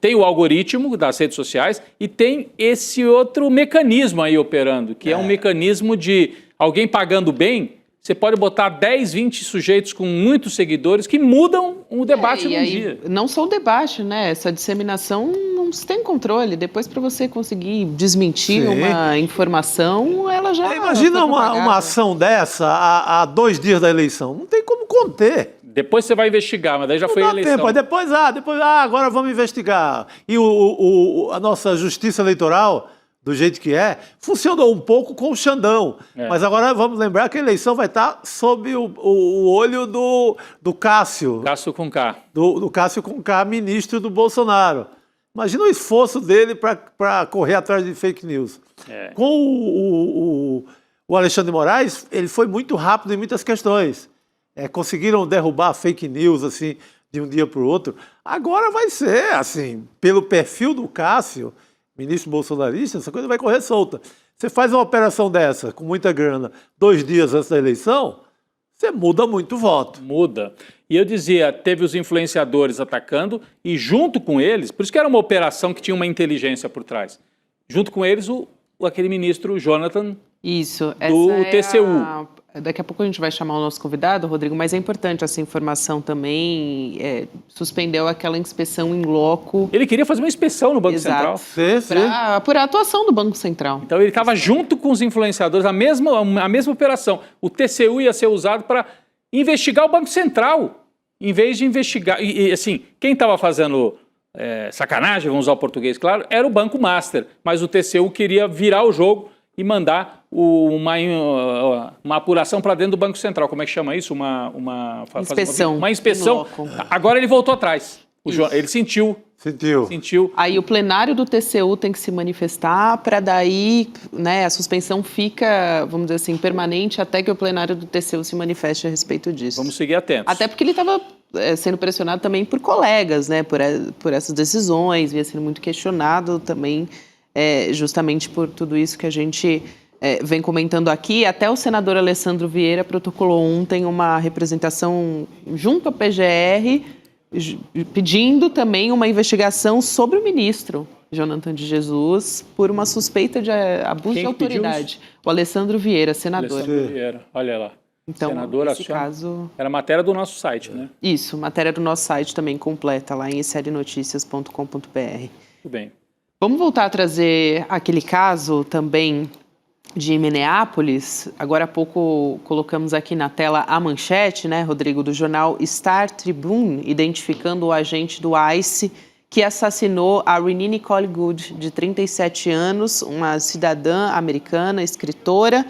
tem o algoritmo das redes sociais e tem esse outro mecanismo aí operando, que é um mecanismo de alguém pagando bem, você pode botar 10, 20 sujeitos com muitos seguidores que mudam o debate num dia. Não só o debate, né? Essa disseminação não se tem controle. Depois, para você conseguir desmentir uma informação, ela já... Imagina uma ação dessa há 2 dias da eleição. Não tem como conter. Depois você vai investigar, mas daí já foi a eleição. Tempo. Depois, agora vamos investigar. E a nossa justiça eleitoral, do jeito que funcionou um pouco com o Xandão. Mas agora vamos lembrar que a eleição vai estar sob o olho do Cássio. Cássio com K. Do Cássio com K, ministro do Bolsonaro. Imagina o esforço dele para correr atrás de fake news. Com o Alexandre de Moraes, ele foi muito rápido em muitas questões. Conseguiram derrubar fake news assim, de um dia para o outro. Agora vai ser, assim, pelo perfil do Cássio, ministro bolsonarista, essa coisa vai correr solta. Você faz uma operação dessa, com muita grana, 2 dias antes da eleição, você muda muito o voto. Muda. E eu dizia, teve os influenciadores atacando e junto com eles, por isso que era uma operação que tinha uma inteligência por trás, junto com eles aquele ministro Jonathan do TCU. Daqui a pouco a gente vai chamar o nosso convidado, Rodrigo, mas é importante essa informação também. Suspendeu aquela inspeção em loco. Ele queria fazer uma inspeção no Banco Central. Para apurar a atuação do Banco Central. Então ele estava junto com os influenciadores, a mesma operação. O TCU ia ser usado para investigar o Banco Central, em vez de investigar... E assim, quem estava fazendo sacanagem, vamos usar o português, claro, era o Banco Master. Mas o TCU queria virar o jogo e mandar uma apuração para dentro do Banco Central. Como é que chama isso? Uma inspeção. Agora ele voltou atrás. Ele sentiu. Aí o plenário do TCU tem que se manifestar para daí, né, a suspensão fica, vamos dizer assim, permanente até que o plenário do TCU se manifeste a respeito disso. Vamos seguir atentos. Até porque ele estava sendo pressionado também por colegas, né, por essas decisões, vinha sendo muito questionado também, justamente por tudo isso que a gente vem comentando aqui. Até o senador Alessandro Vieira protocolou ontem uma representação junto à PGR, pedindo também uma investigação sobre o ministro Jonathan de Jesus por uma suspeita de abuso de autoridade. O Alessandro Vieira, senador. Alessandro Vieira, olha lá. Então, senador, nesse caso... Era matéria do nosso site, né? Isso, matéria do nosso site também completa lá em srnoticias.com.br. Tudo bem. Vamos voltar a trazer aquele caso também de Minneapolis. Agora há pouco colocamos aqui na tela a manchete, né, Rodrigo, do jornal Star Tribune, identificando o agente do ICE que assassinou a Renee Nicole Good, de 37 anos, uma cidadã americana, escritora.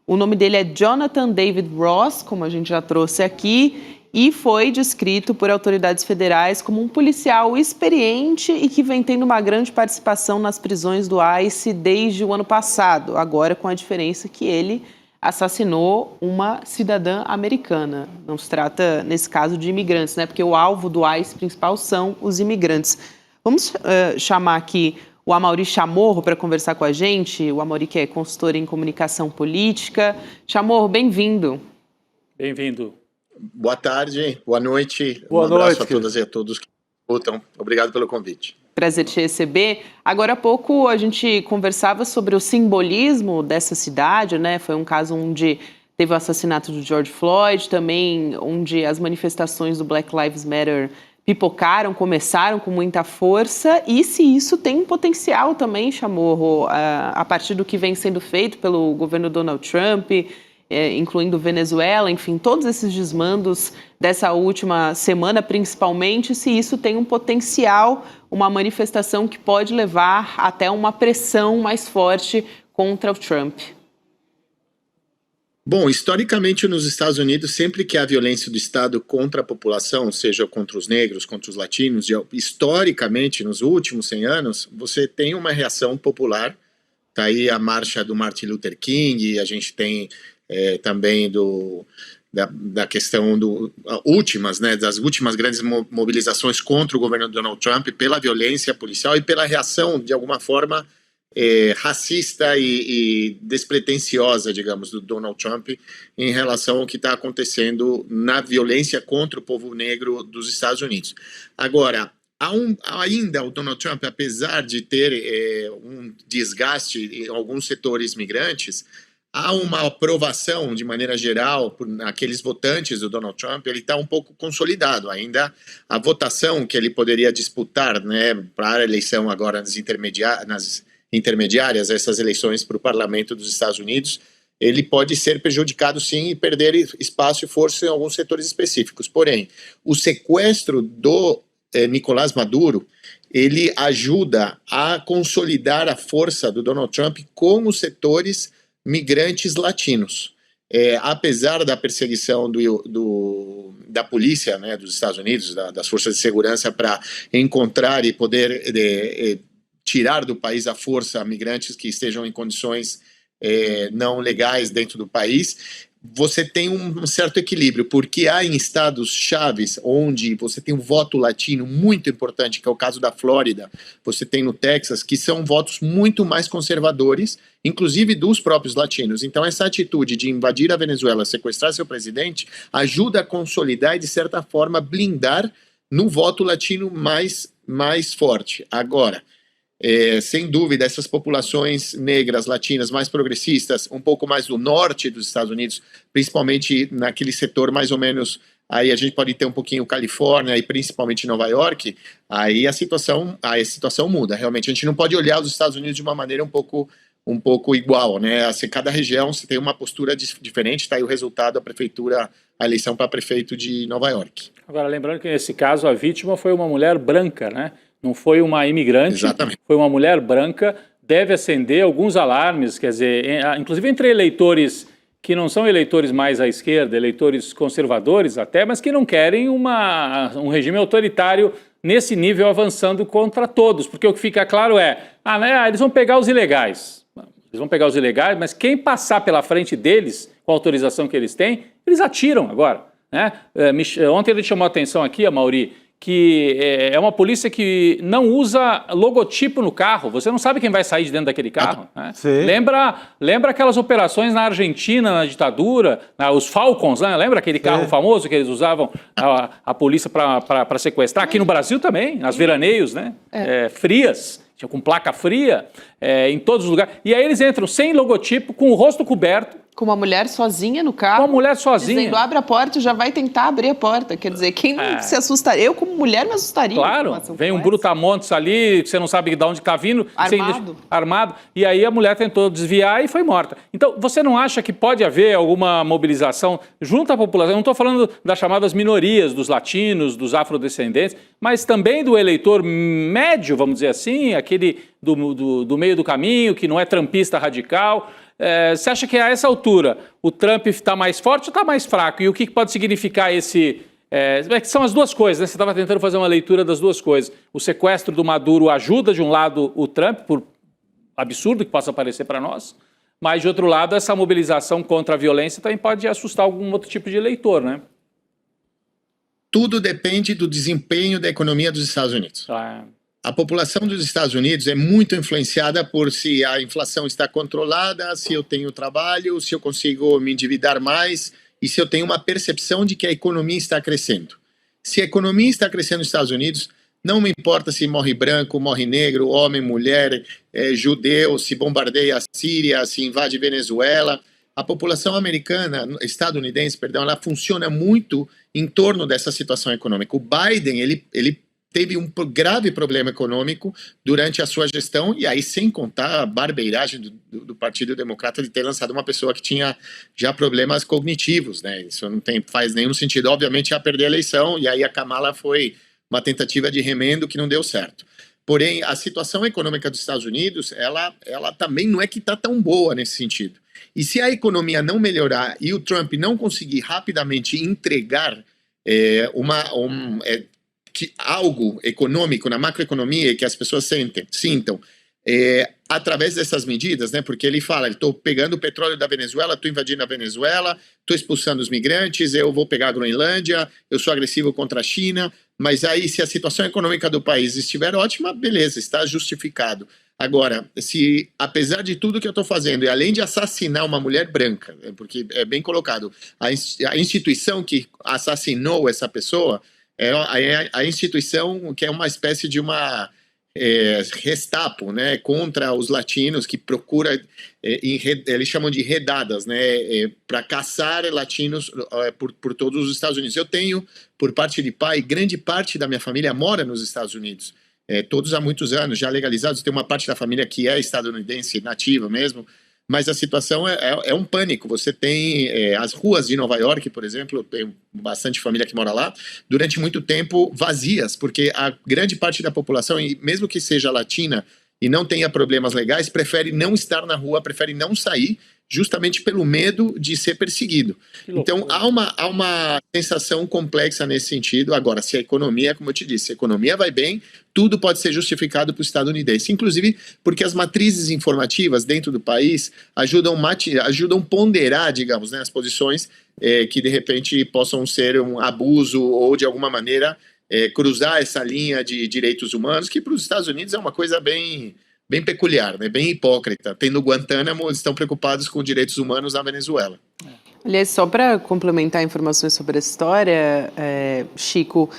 O nome dele é Jonathan David Ross, como a gente já trouxe aqui, e foi descrito por autoridades federais como um policial experiente e que vem tendo uma grande participação nas prisões do ICE desde o ano passado, agora com a diferença que ele assassinou uma cidadã americana. Não se trata, nesse caso, de imigrantes, né? Porque o alvo do ICE principal são os imigrantes. Vamos chamar aqui o Amaury Chamorro para conversar com a gente. O Amaury, que é consultor em comunicação política. Chamorro, bem-vindo. Bem-vindo. Boa tarde, boa noite. Boa um abraço noite, a todas e a todos que escutam. Obrigado pelo convite. Prazer te receber. Agora há pouco a gente conversava sobre o simbolismo dessa cidade, né? Foi um caso onde teve o assassinato do George Floyd, também onde as manifestações do Black Lives Matter pipocaram, começaram com muita força, e se isso tem um potencial também, Chamorro, a partir do que vem sendo feito pelo governo Donald Trump, incluindo Venezuela, enfim, todos esses desmandos dessa última semana, principalmente, se isso tem um potencial, uma manifestação que pode levar até uma pressão mais forte contra o Trump. Bom, historicamente nos Estados Unidos, sempre que há violência do Estado contra a população, seja contra os negros, contra os latinos, historicamente, nos últimos 100 anos, você tem uma reação popular. Está aí a marcha do Martin Luther King, a gente tem também da questão das últimas grandes mobilizações contra o governo de Donald Trump pela violência policial e pela reação, de alguma forma, racista e despretensiosa, digamos, do Donald Trump em relação ao que está acontecendo na violência contra o povo negro dos Estados Unidos. Agora, ainda o Donald Trump, apesar de ter um desgaste em alguns setores migrantes, há uma aprovação, de maneira geral, por aqueles votantes do Donald Trump, ele está um pouco consolidado. Ainda a votação que ele poderia disputar, né, para a eleição agora nas intermediárias, essas eleições para o parlamento dos Estados Unidos, ele pode ser prejudicado, sim, e perder espaço e força em alguns setores específicos. Porém, o sequestro do Nicolás Maduro, ele ajuda a consolidar a força do Donald Trump com os setores migrantes latinos. Apesar da perseguição da polícia, né, dos Estados Unidos, das forças de segurança, para encontrar e poder tirar do país à força migrantes que estejam em condições não legais dentro do país, você tem um certo equilíbrio, porque há em estados chaves onde você tem um voto latino muito importante, que é o caso da Flórida, você tem no Texas, que são votos muito mais conservadores, inclusive dos próprios latinos. Então essa atitude de invadir a Venezuela, sequestrar seu presidente, ajuda a consolidar e, de certa forma, blindar no voto latino mais forte. Agora, sem dúvida, essas populações negras, latinas, mais progressistas, um pouco mais do norte dos Estados Unidos, principalmente naquele setor mais ou menos, aí a gente pode ter um pouquinho Califórnia e principalmente Nova York, aí a situação muda. Realmente, a gente não pode olhar os Estados Unidos de uma maneira um pouco igual, né? Assim, cada região você tem uma postura diferente, está aí o resultado a eleição para prefeito de Nova York. Agora, lembrando que nesse caso a vítima foi uma mulher branca, né? Não foi uma imigrante, Exatamente. Foi uma mulher branca, deve acender alguns alarmes, quer dizer, inclusive entre eleitores que não são eleitores mais à esquerda, eleitores conservadores até, mas que não querem um regime autoritário nesse nível avançando contra todos, porque o que fica claro eles vão pegar os ilegais, mas quem passar pela frente deles, com a autorização que eles têm, eles atiram agora, né? Ontem ele chamou a atenção aqui, Amaury, que é uma polícia que não usa logotipo no carro. Você não sabe quem vai sair de dentro daquele carro. Né? Lembra aquelas operações na Argentina, na ditadura, os Falcons, né? Lembra aquele carro famoso que eles usavam a polícia para sequestrar? Aqui no Brasil também, nas veraneios, né? Frias, com placa fria, em todos os lugares. E aí eles entram sem logotipo, com o rosto coberto. Com uma mulher sozinha no carro. Com uma mulher sozinha. Dizendo, abre a porta e já vai tentar abrir a porta. Quer dizer, quem não se assustaria? Eu, como mulher, me assustaria. Claro, vem um brutamontes ali, que você não sabe de onde está vindo. Armado. E aí a mulher tentou desviar e foi morta. Então, você não acha que pode haver alguma mobilização junto à população? Eu não estou falando das chamadas minorias, dos latinos, dos afrodescendentes, mas também do eleitor médio, vamos dizer assim, aquele do meio do caminho, que não é trumpista radical. Você acha que a essa altura o Trump está mais forte ou está mais fraco? E o que pode significar esse... que são as duas coisas, né? Você estava tentando fazer uma leitura das duas coisas. O sequestro do Maduro ajuda, de um lado, o Trump, por absurdo que possa parecer para nós, Mas, de outro lado, essa mobilização contra a violência também pode assustar algum outro tipo de eleitor, né? Tudo depende do desempenho da economia dos Estados Unidos. A população dos Estados Unidos é muito influenciada por se a inflação está controlada, se eu tenho trabalho, se eu consigo me endividar mais e se eu tenho uma percepção de que a economia está crescendo. Se a economia está crescendo nos Estados Unidos, não me importa se morre branco, morre negro, homem, mulher, judeu, se bombardeia a Síria, se invade Venezuela. A população estadunidense, ela funciona muito em torno dessa situação econômica. O Biden, ele teve um grave problema econômico durante a sua gestão, e aí sem contar a barbeiragem do Partido Democrata de ter lançado uma pessoa que tinha já problemas cognitivos, né? Isso não faz nenhum sentido. Obviamente ia perder a eleição, e aí a Kamala foi uma tentativa de remendo que não deu certo. Porém, a situação econômica dos Estados Unidos, ela também não é que está tão boa nesse sentido. E se a economia não melhorar e o Trump não conseguir rapidamente entregar algo econômico na macroeconomia que as pessoas sintam através dessas medidas, né? Porque ele fala, estou pegando o petróleo da Venezuela, estou invadindo a Venezuela, estou expulsando os migrantes, eu vou pegar a Groenlândia, eu sou agressivo contra a China, mas aí se a situação econômica do país estiver ótima, beleza, está justificado. Agora, se apesar de tudo que eu estou fazendo, e além de assassinar uma mulher branca, porque é bem colocado, a instituição que assassinou essa pessoa é a instituição que é uma espécie de uma Gestapo, né, contra os latinos, que procura, eles chamam de redadas, né, para caçar latinos por todos os Estados Unidos. Eu tenho, por parte de pai, grande parte da minha família mora nos Estados Unidos, todos há muitos anos, já legalizados. Tem uma parte da família que é estadunidense, nativa mesmo, mas a situação é um pânico. Você tem as ruas de Nova York, por exemplo, eu tenho bastante família que mora lá, durante muito tempo vazias, porque a grande parte da população, e mesmo que seja latina e não tenha problemas legais, prefere não estar na rua, prefere não sair, justamente pelo medo de ser perseguido. Então, há uma sensação complexa nesse sentido. Agora, se a economia, como eu te disse, se a economia vai bem, tudo pode ser justificado para o estadunidense, inclusive porque as matrizes informativas dentro do país ajudam a ponderar, digamos, né, as posições que, de repente, possam ser um abuso ou, de alguma maneira, cruzar essa linha de direitos humanos, que para os Estados Unidos é uma coisa bem peculiar, né? Bem hipócrita. Tendo Guantánamo, eles estão preocupados com direitos humanos na Venezuela. Aliás, só para complementar informações sobre a história, Chico,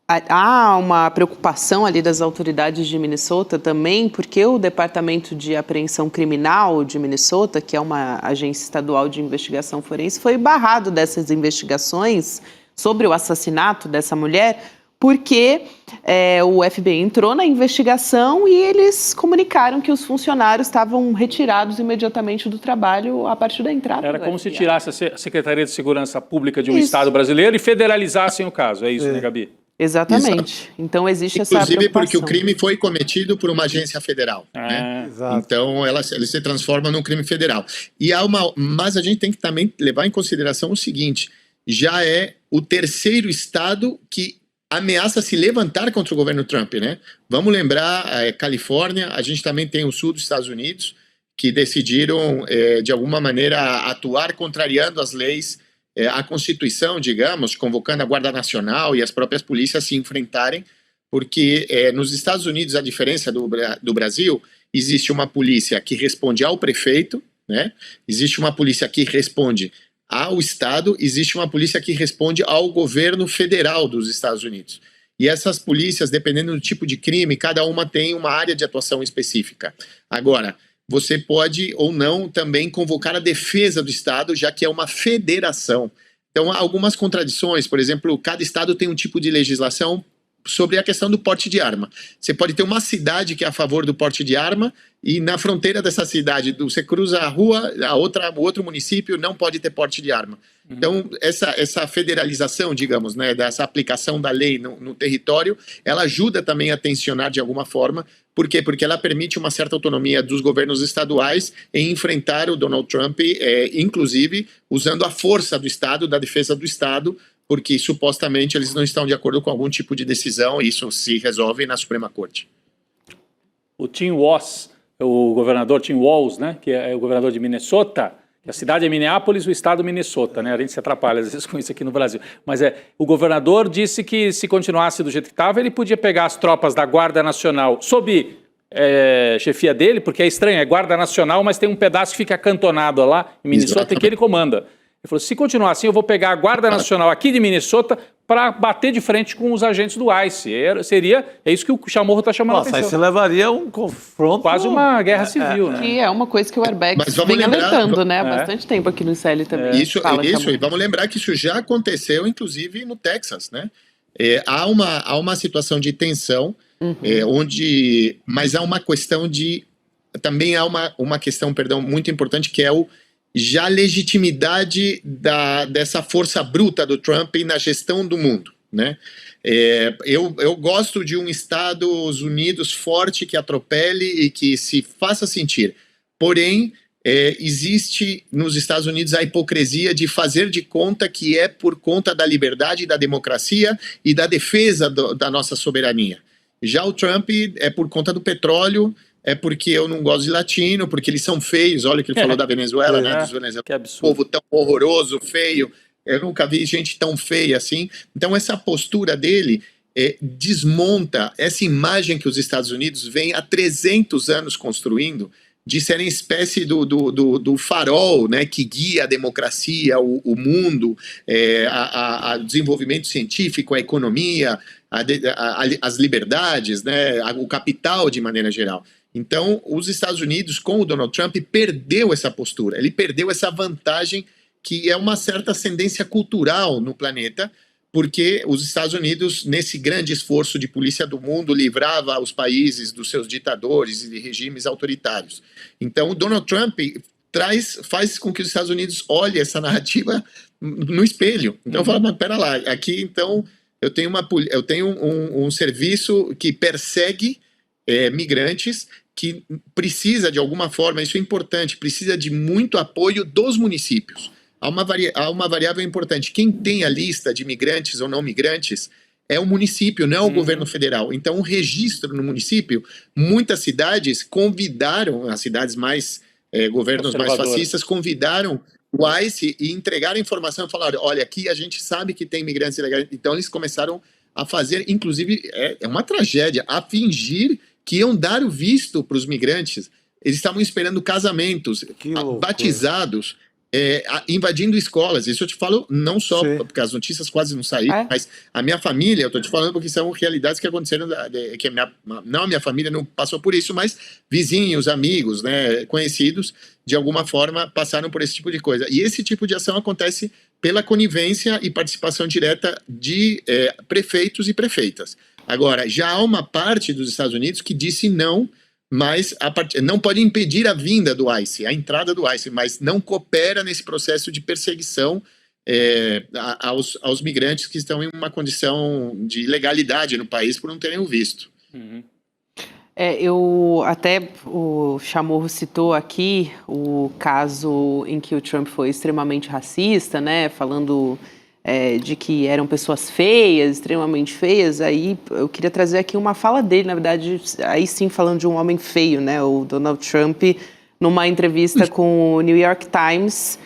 há uma preocupação ali das autoridades de Minnesota também, porque o Departamento de Apreensão Criminal de Minnesota, que é uma agência estadual de investigação forense, foi barrado dessas investigações sobre o assassinato dessa mulher, porque o FBI entrou na investigação e eles comunicaram que os funcionários estavam retirados imediatamente do trabalho a partir da entrada. Era como se tirasse a Secretaria de Segurança Pública de um estado brasileiro e federalizassem o caso, é isso, né, Gabi? Exatamente. Exato. Então existe essa preocupação. Inclusive porque o crime foi cometido por uma agência federal. Né? Então ele se transforma num crime federal. Mas a gente tem que também levar em consideração o seguinte, já é o terceiro estado que ameaça se levantar contra o governo Trump, né? Vamos lembrar, Califórnia, a gente também tem o sul dos Estados Unidos, que decidiram, de alguma maneira, atuar contrariando as leis, a Constituição, digamos, convocando a Guarda Nacional e as próprias polícias se enfrentarem, porque nos Estados Unidos, a diferença do Brasil, existe uma polícia que responde ao prefeito, né? Existe uma polícia que responde ao Estado, existe uma polícia que responde ao governo federal dos Estados Unidos. E essas polícias, dependendo do tipo de crime, cada uma tem uma área de atuação específica. Agora, você pode ou não também convocar a defesa do Estado, já que é uma federação. Então, há algumas contradições. Por exemplo, cada Estado tem um tipo de legislação sobre a questão do porte de arma. Você pode ter uma cidade que é a favor do porte de arma e na fronteira dessa cidade, você cruza a rua, o outro município não pode ter porte de arma. Então, essa federalização, digamos, né, dessa aplicação da lei no território, ela ajuda também a tensionar de alguma forma. Por quê? Porque ela permite uma certa autonomia dos governos estaduais em enfrentar o Donald Trump, inclusive usando a força do Estado, da defesa do Estado, porque supostamente eles não estão de acordo com algum tipo de decisão e isso se resolve na Suprema Corte. O Tim Walz o governador Tim Walz, né, que é o governador de Minnesota, que a cidade é Minneapolis, o estado Minnesota, né? A gente se atrapalha às vezes com isso aqui no Brasil. Mas o governador disse que se continuasse do jeito que estava, ele podia pegar as tropas da Guarda Nacional sob chefia dele, porque é estranho, é Guarda Nacional, mas tem um pedaço que fica acantonado lá em Minnesota e que ele comanda. Ele falou, se continuar assim, eu vou pegar a Guarda Nacional aqui de Minnesota para bater de frente com os agentes do ICE. É isso que o Chamorro está chamando a atenção. Aí você levaria a um confronto... Quase uma guerra civil, né? Que é uma coisa que o Airbag vem alertando, né? Há bastante tempo aqui no ICL também. Isso, e vamos lembrar que isso já aconteceu, inclusive, no Texas, né? Há uma situação de tensão, mas há uma questão de... Também há uma questão, muito importante, que é já a legitimidade dessa força bruta do Trump na gestão do mundo, né? Eu gosto de um Estados Unidos forte que atropele e que se faça sentir. Porém, existe nos Estados Unidos a hipocrisia de fazer de conta que é por conta da liberdade, da democracia e da defesa da nossa soberania. Já o Trump é por conta do petróleo, é porque eu não gosto de latino, porque eles são feios. Olha o que ele falou da Venezuela, né? Dos venezuelanos. Que absurdo. Povo tão horroroso, feio. Eu nunca vi gente tão feia assim. Então, essa postura dele desmonta essa imagem que os Estados Unidos vêm há 300 anos construindo, de serem espécie do farol, né, que guia a democracia, o mundo, o desenvolvimento científico, a economia, as liberdades, né, o capital de maneira geral. Então, os Estados Unidos, com o Donald Trump, perdeu essa postura, ele perdeu essa vantagem que é uma certa ascendência cultural no planeta, porque os Estados Unidos, nesse grande esforço de polícia do mundo, livrava os países dos seus ditadores e de regimes autoritários. Então, o Donald Trump faz com que os Estados Unidos olhem essa narrativa no espelho. Então, fala, mas pera lá, aqui, então, eu tenho um serviço que persegue migrantes, que precisa, de alguma forma, isso é importante, precisa de muito apoio dos municípios. Há uma variável importante. Quem tem a lista de migrantes ou não migrantes é o município, não é o governo federal. Então, o registro no município, muitas cidades convidaram, as cidades mais, governos mais fascistas, convidaram o ICE e entregaram informação e falaram, olha, aqui a gente sabe que tem migrantes ilegais. Então, eles começaram a fazer, inclusive, é uma tragédia, a fingir que iam dar o visto para os migrantes. Eles estavam esperando casamentos, batizados, invadindo escolas. Isso eu te falo não só porque as notícias quase não saíram, mas a minha família, eu estou te falando porque são realidades que aconteceram, que não a minha família não passou por isso, mas vizinhos, amigos, né, conhecidos, de alguma forma passaram por esse tipo de coisa. E esse tipo de ação acontece pela conivência e participação direta de prefeitos e prefeitas. Agora, já há uma parte dos Estados Unidos que disse não, mas não pode impedir a vinda do ICE, a entrada do ICE, mas não coopera nesse processo de perseguição aos migrantes que estão em uma condição de ilegalidade no país por não terem o visto. O Chamorro citou aqui o caso em que o Trump foi extremamente racista, né, falando de que eram pessoas feias, extremamente feias. Aí eu queria trazer aqui uma fala dele, na verdade, aí sim falando de um homem feio, né, o Donald Trump, numa entrevista com o New York Times,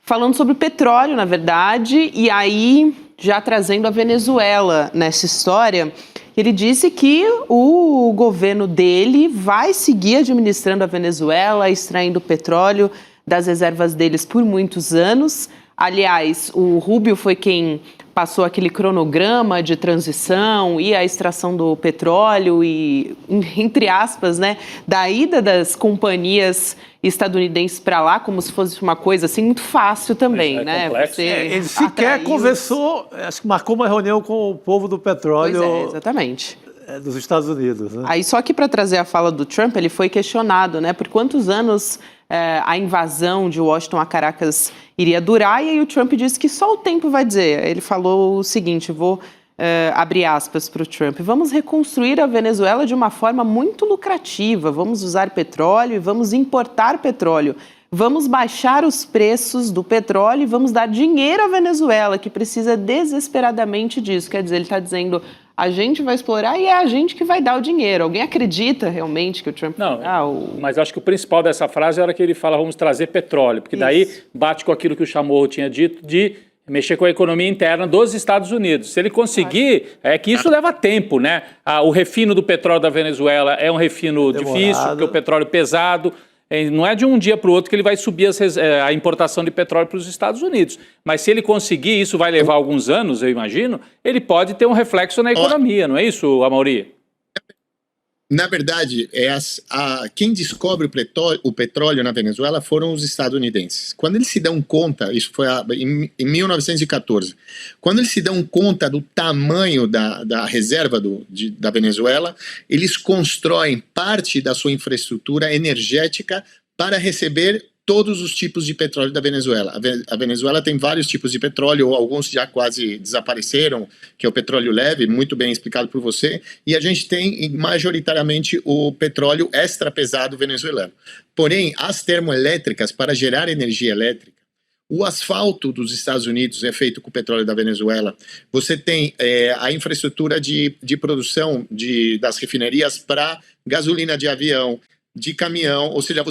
falando sobre petróleo, na verdade, e aí já trazendo a Venezuela nessa história. Ele disse que o governo dele vai seguir administrando a Venezuela, extraindo petróleo das reservas deles por muitos anos. Aliás, o Rubio foi quem passou aquele cronograma de transição e a extração do petróleo e, entre aspas, né, da ida das companhias estadunidenses para lá, como se fosse uma coisa assim muito fácil também, né? Ele sequer conversou, acho que marcou uma reunião com o povo do petróleo. Pois exatamente. Dos Estados Unidos, né? Aí, só que para trazer a fala do Trump, ele foi questionado, né, por quantos anos a invasão de Washington a Caracas iria durar, e aí o Trump disse que só o tempo vai dizer. Ele falou o seguinte, vou abrir aspas para o Trump, vamos reconstruir a Venezuela de uma forma muito lucrativa, vamos usar petróleo e vamos importar petróleo, vamos baixar os preços do petróleo e vamos dar dinheiro à Venezuela, que precisa desesperadamente disso. Quer dizer, ele está dizendo, a gente vai explorar e é a gente que vai dar o dinheiro. Alguém acredita realmente que o Trump Não, vai dar o... mas eu acho que o principal dessa frase é a hora que ele fala vamos trazer petróleo, porque daí bate com aquilo que o Chamorro tinha dito de mexer com a economia interna dos Estados Unidos. Se ele conseguir, é que isso leva tempo, né? O refino do petróleo da Venezuela é um refino difícil, porque o petróleo é pesado. Não é de um dia para o outro que ele vai subir a importação de petróleo para os Estados Unidos. Mas se ele conseguir, isso vai levar alguns anos, eu imagino, ele pode ter um reflexo na economia, não é isso, Amaury? Na verdade, quem descobre o petróleo na Venezuela foram os estadunidenses. Quando eles se dão conta, isso foi em 1914, quando eles se dão conta do tamanho da reserva da Venezuela, eles constroem parte da sua infraestrutura energética para receber todos os tipos de petróleo da Venezuela. A Venezuela tem vários tipos de petróleo, alguns já quase desapareceram, que é o petróleo leve, muito bem explicado por você, e a gente tem majoritariamente o petróleo extra pesado venezuelano. Porém, as termoelétricas, para gerar energia elétrica, o asfalto dos Estados Unidos é feito com o petróleo da Venezuela. Você tem a infraestrutura de produção das refinarias para gasolina de avião, de caminhão, ou seja,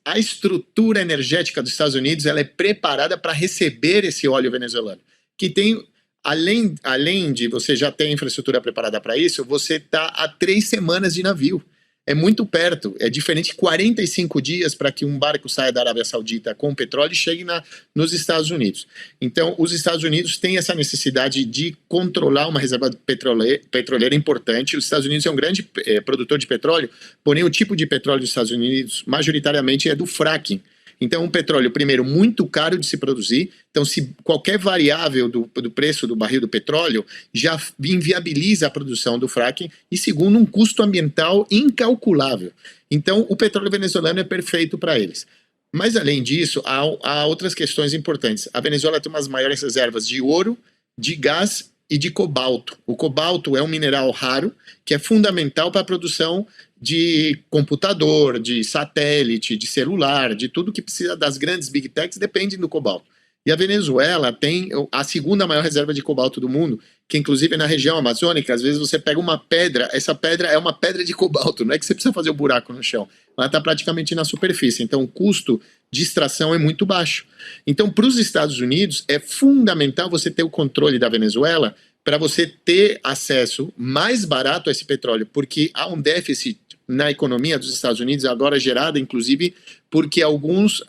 a estrutura energética dos Estados Unidos ela é preparada para receber esse óleo venezuelano, que tem, além de você já ter infraestrutura preparada para isso, você está a 3 semanas de navio. É muito perto, é diferente de 45 dias para que um barco saia da Arábia Saudita com petróleo e chegue nos Estados Unidos. Então, os Estados Unidos têm essa necessidade de controlar uma reserva petroleira importante. Os Estados Unidos é um grande produtor de petróleo, porém o tipo de petróleo dos Estados Unidos, majoritariamente, é do fracking. Então, um petróleo, primeiro, muito caro de se produzir. Então, se qualquer variável do preço do barril do petróleo já inviabiliza a produção do fracking. E, segundo, um custo ambiental incalculável. Então, o petróleo venezuelano é perfeito para eles. Mas, além disso, há outras questões importantes. A Venezuela tem umas maiores reservas de ouro, de gás e de cobalto. O cobalto é um mineral raro que é fundamental para a produção de computador, de satélite, de celular, de tudo que precisa das grandes big techs, depende do cobalto. E a Venezuela tem a segunda maior reserva de cobalto do mundo, que inclusive na região amazônica, às vezes você pega uma pedra, essa pedra é uma pedra de cobalto, não é que você precisa fazer o buraco no chão, ela está praticamente na superfície, então o custo de extração é muito baixo. Então, para os Estados Unidos, é fundamental você ter o controle da Venezuela para você ter acesso mais barato a esse petróleo, porque há um déficit na economia dos Estados Unidos, agora gerada, inclusive, porque alguns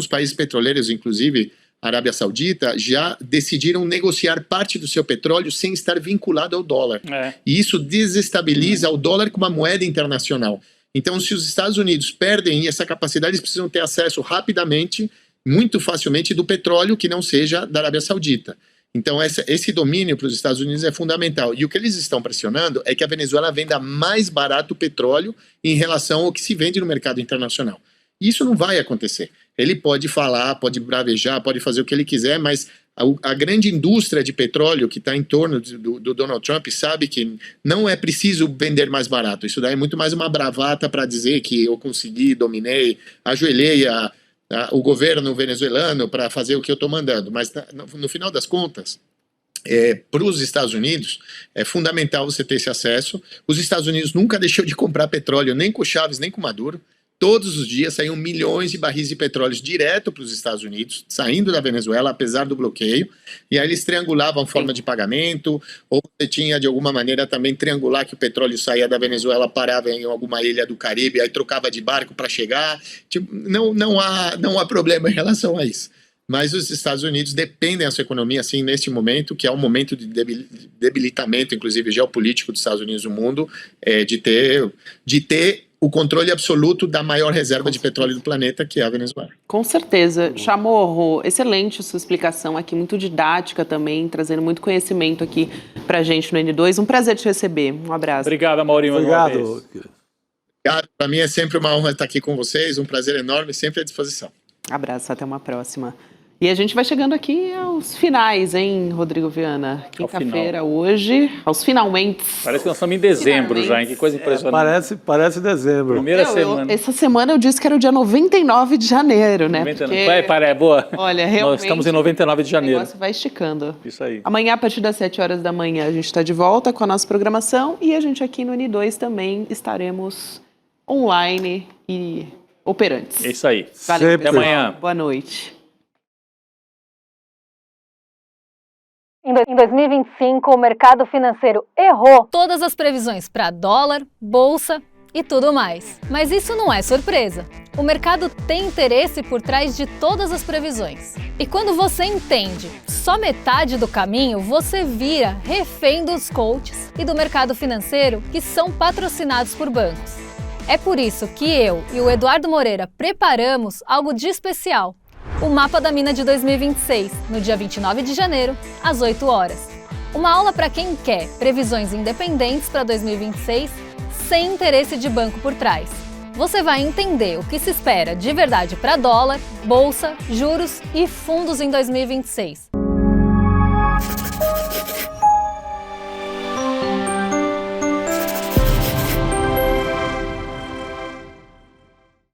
países petroleiros, inclusive a Arábia Saudita, já decidiram negociar parte do seu petróleo sem estar vinculado ao dólar. E isso desestabiliza o dólar como uma moeda internacional. Então, se os Estados Unidos perdem essa capacidade, eles precisam ter acesso rapidamente, muito facilmente, do petróleo que não seja da Arábia Saudita. Então, esse domínio para os Estados Unidos é fundamental. E o que eles estão pressionando é que a Venezuela venda mais barato o petróleo em relação ao que se vende no mercado internacional. E isso não vai acontecer. Ele pode falar, pode bravejar, pode fazer o que ele quiser, mas a grande indústria de petróleo que está em torno do Donald Trump sabe que não é preciso vender mais barato. Isso daí é muito mais uma bravata para dizer que eu consegui, dominei, ajoelhei o governo venezuelano para fazer o que eu estou mandando, mas no final das contas, para os Estados Unidos, é fundamental você ter esse acesso. Os Estados Unidos nunca deixou de comprar petróleo, nem com Chávez, nem com Maduro. Todos os dias saíam milhões de barris de petróleo direto para os Estados Unidos, saindo da Venezuela, apesar do bloqueio, e aí eles triangulavam forma de pagamento, ou você tinha, de alguma maneira, também triangular que o petróleo saía da Venezuela, parava em alguma ilha do Caribe, aí trocava de barco para chegar. Tipo, não há problema em relação a isso. Mas os Estados Unidos dependem da sua economia, assim, neste momento, que é um momento de debilitamento, inclusive geopolítico dos Estados Unidos no mundo, de ter o controle absoluto da maior reserva de petróleo do planeta, que é a Venezuela. Com certeza. Chamorro, excelente sua explicação aqui, muito didática também, trazendo muito conhecimento aqui pra gente no N2. Um prazer te receber. Um abraço. Obrigado, Amaury. Obrigado. Obrigado. Para mim é sempre uma honra estar aqui com vocês, um prazer enorme, sempre à disposição. Abraço, até uma próxima. E a gente vai chegando aqui aos finais, hein, Rodrigo Viana? Quinta-feira hoje, aos finalmente. Parece que nós estamos em dezembro já, hein? Que coisa impressionante. Parece dezembro. Primeira semana. Essa semana eu disse que era o dia 99 de janeiro, né? 99. Porque, boa. Olha, realmente. Nós estamos em 99 de janeiro. O negócio vai esticando. Isso aí. Amanhã, a partir das 7 horas da manhã, a gente está de volta com a nossa programação e a gente aqui no Uni2 também estaremos online e operantes. É isso aí. Valeu, Até amanhã. Boa noite. Em 2025, o mercado financeiro errou todas as previsões para dólar, bolsa e tudo mais. Mas isso não é surpresa. O mercado tem interesse por trás de todas as previsões. E quando você entende só metade do caminho, você vira refém dos coaches e do mercado financeiro que são patrocinados por bancos. É por isso que eu e o Eduardo Moreira preparamos algo de especial. O Mapa da Mina de 2026, no dia 29 de janeiro, às 8 horas. Uma aula para quem quer previsões independentes para 2026, sem interesse de banco por trás. Você vai entender o que se espera de verdade para dólar, bolsa, juros e fundos em 2026.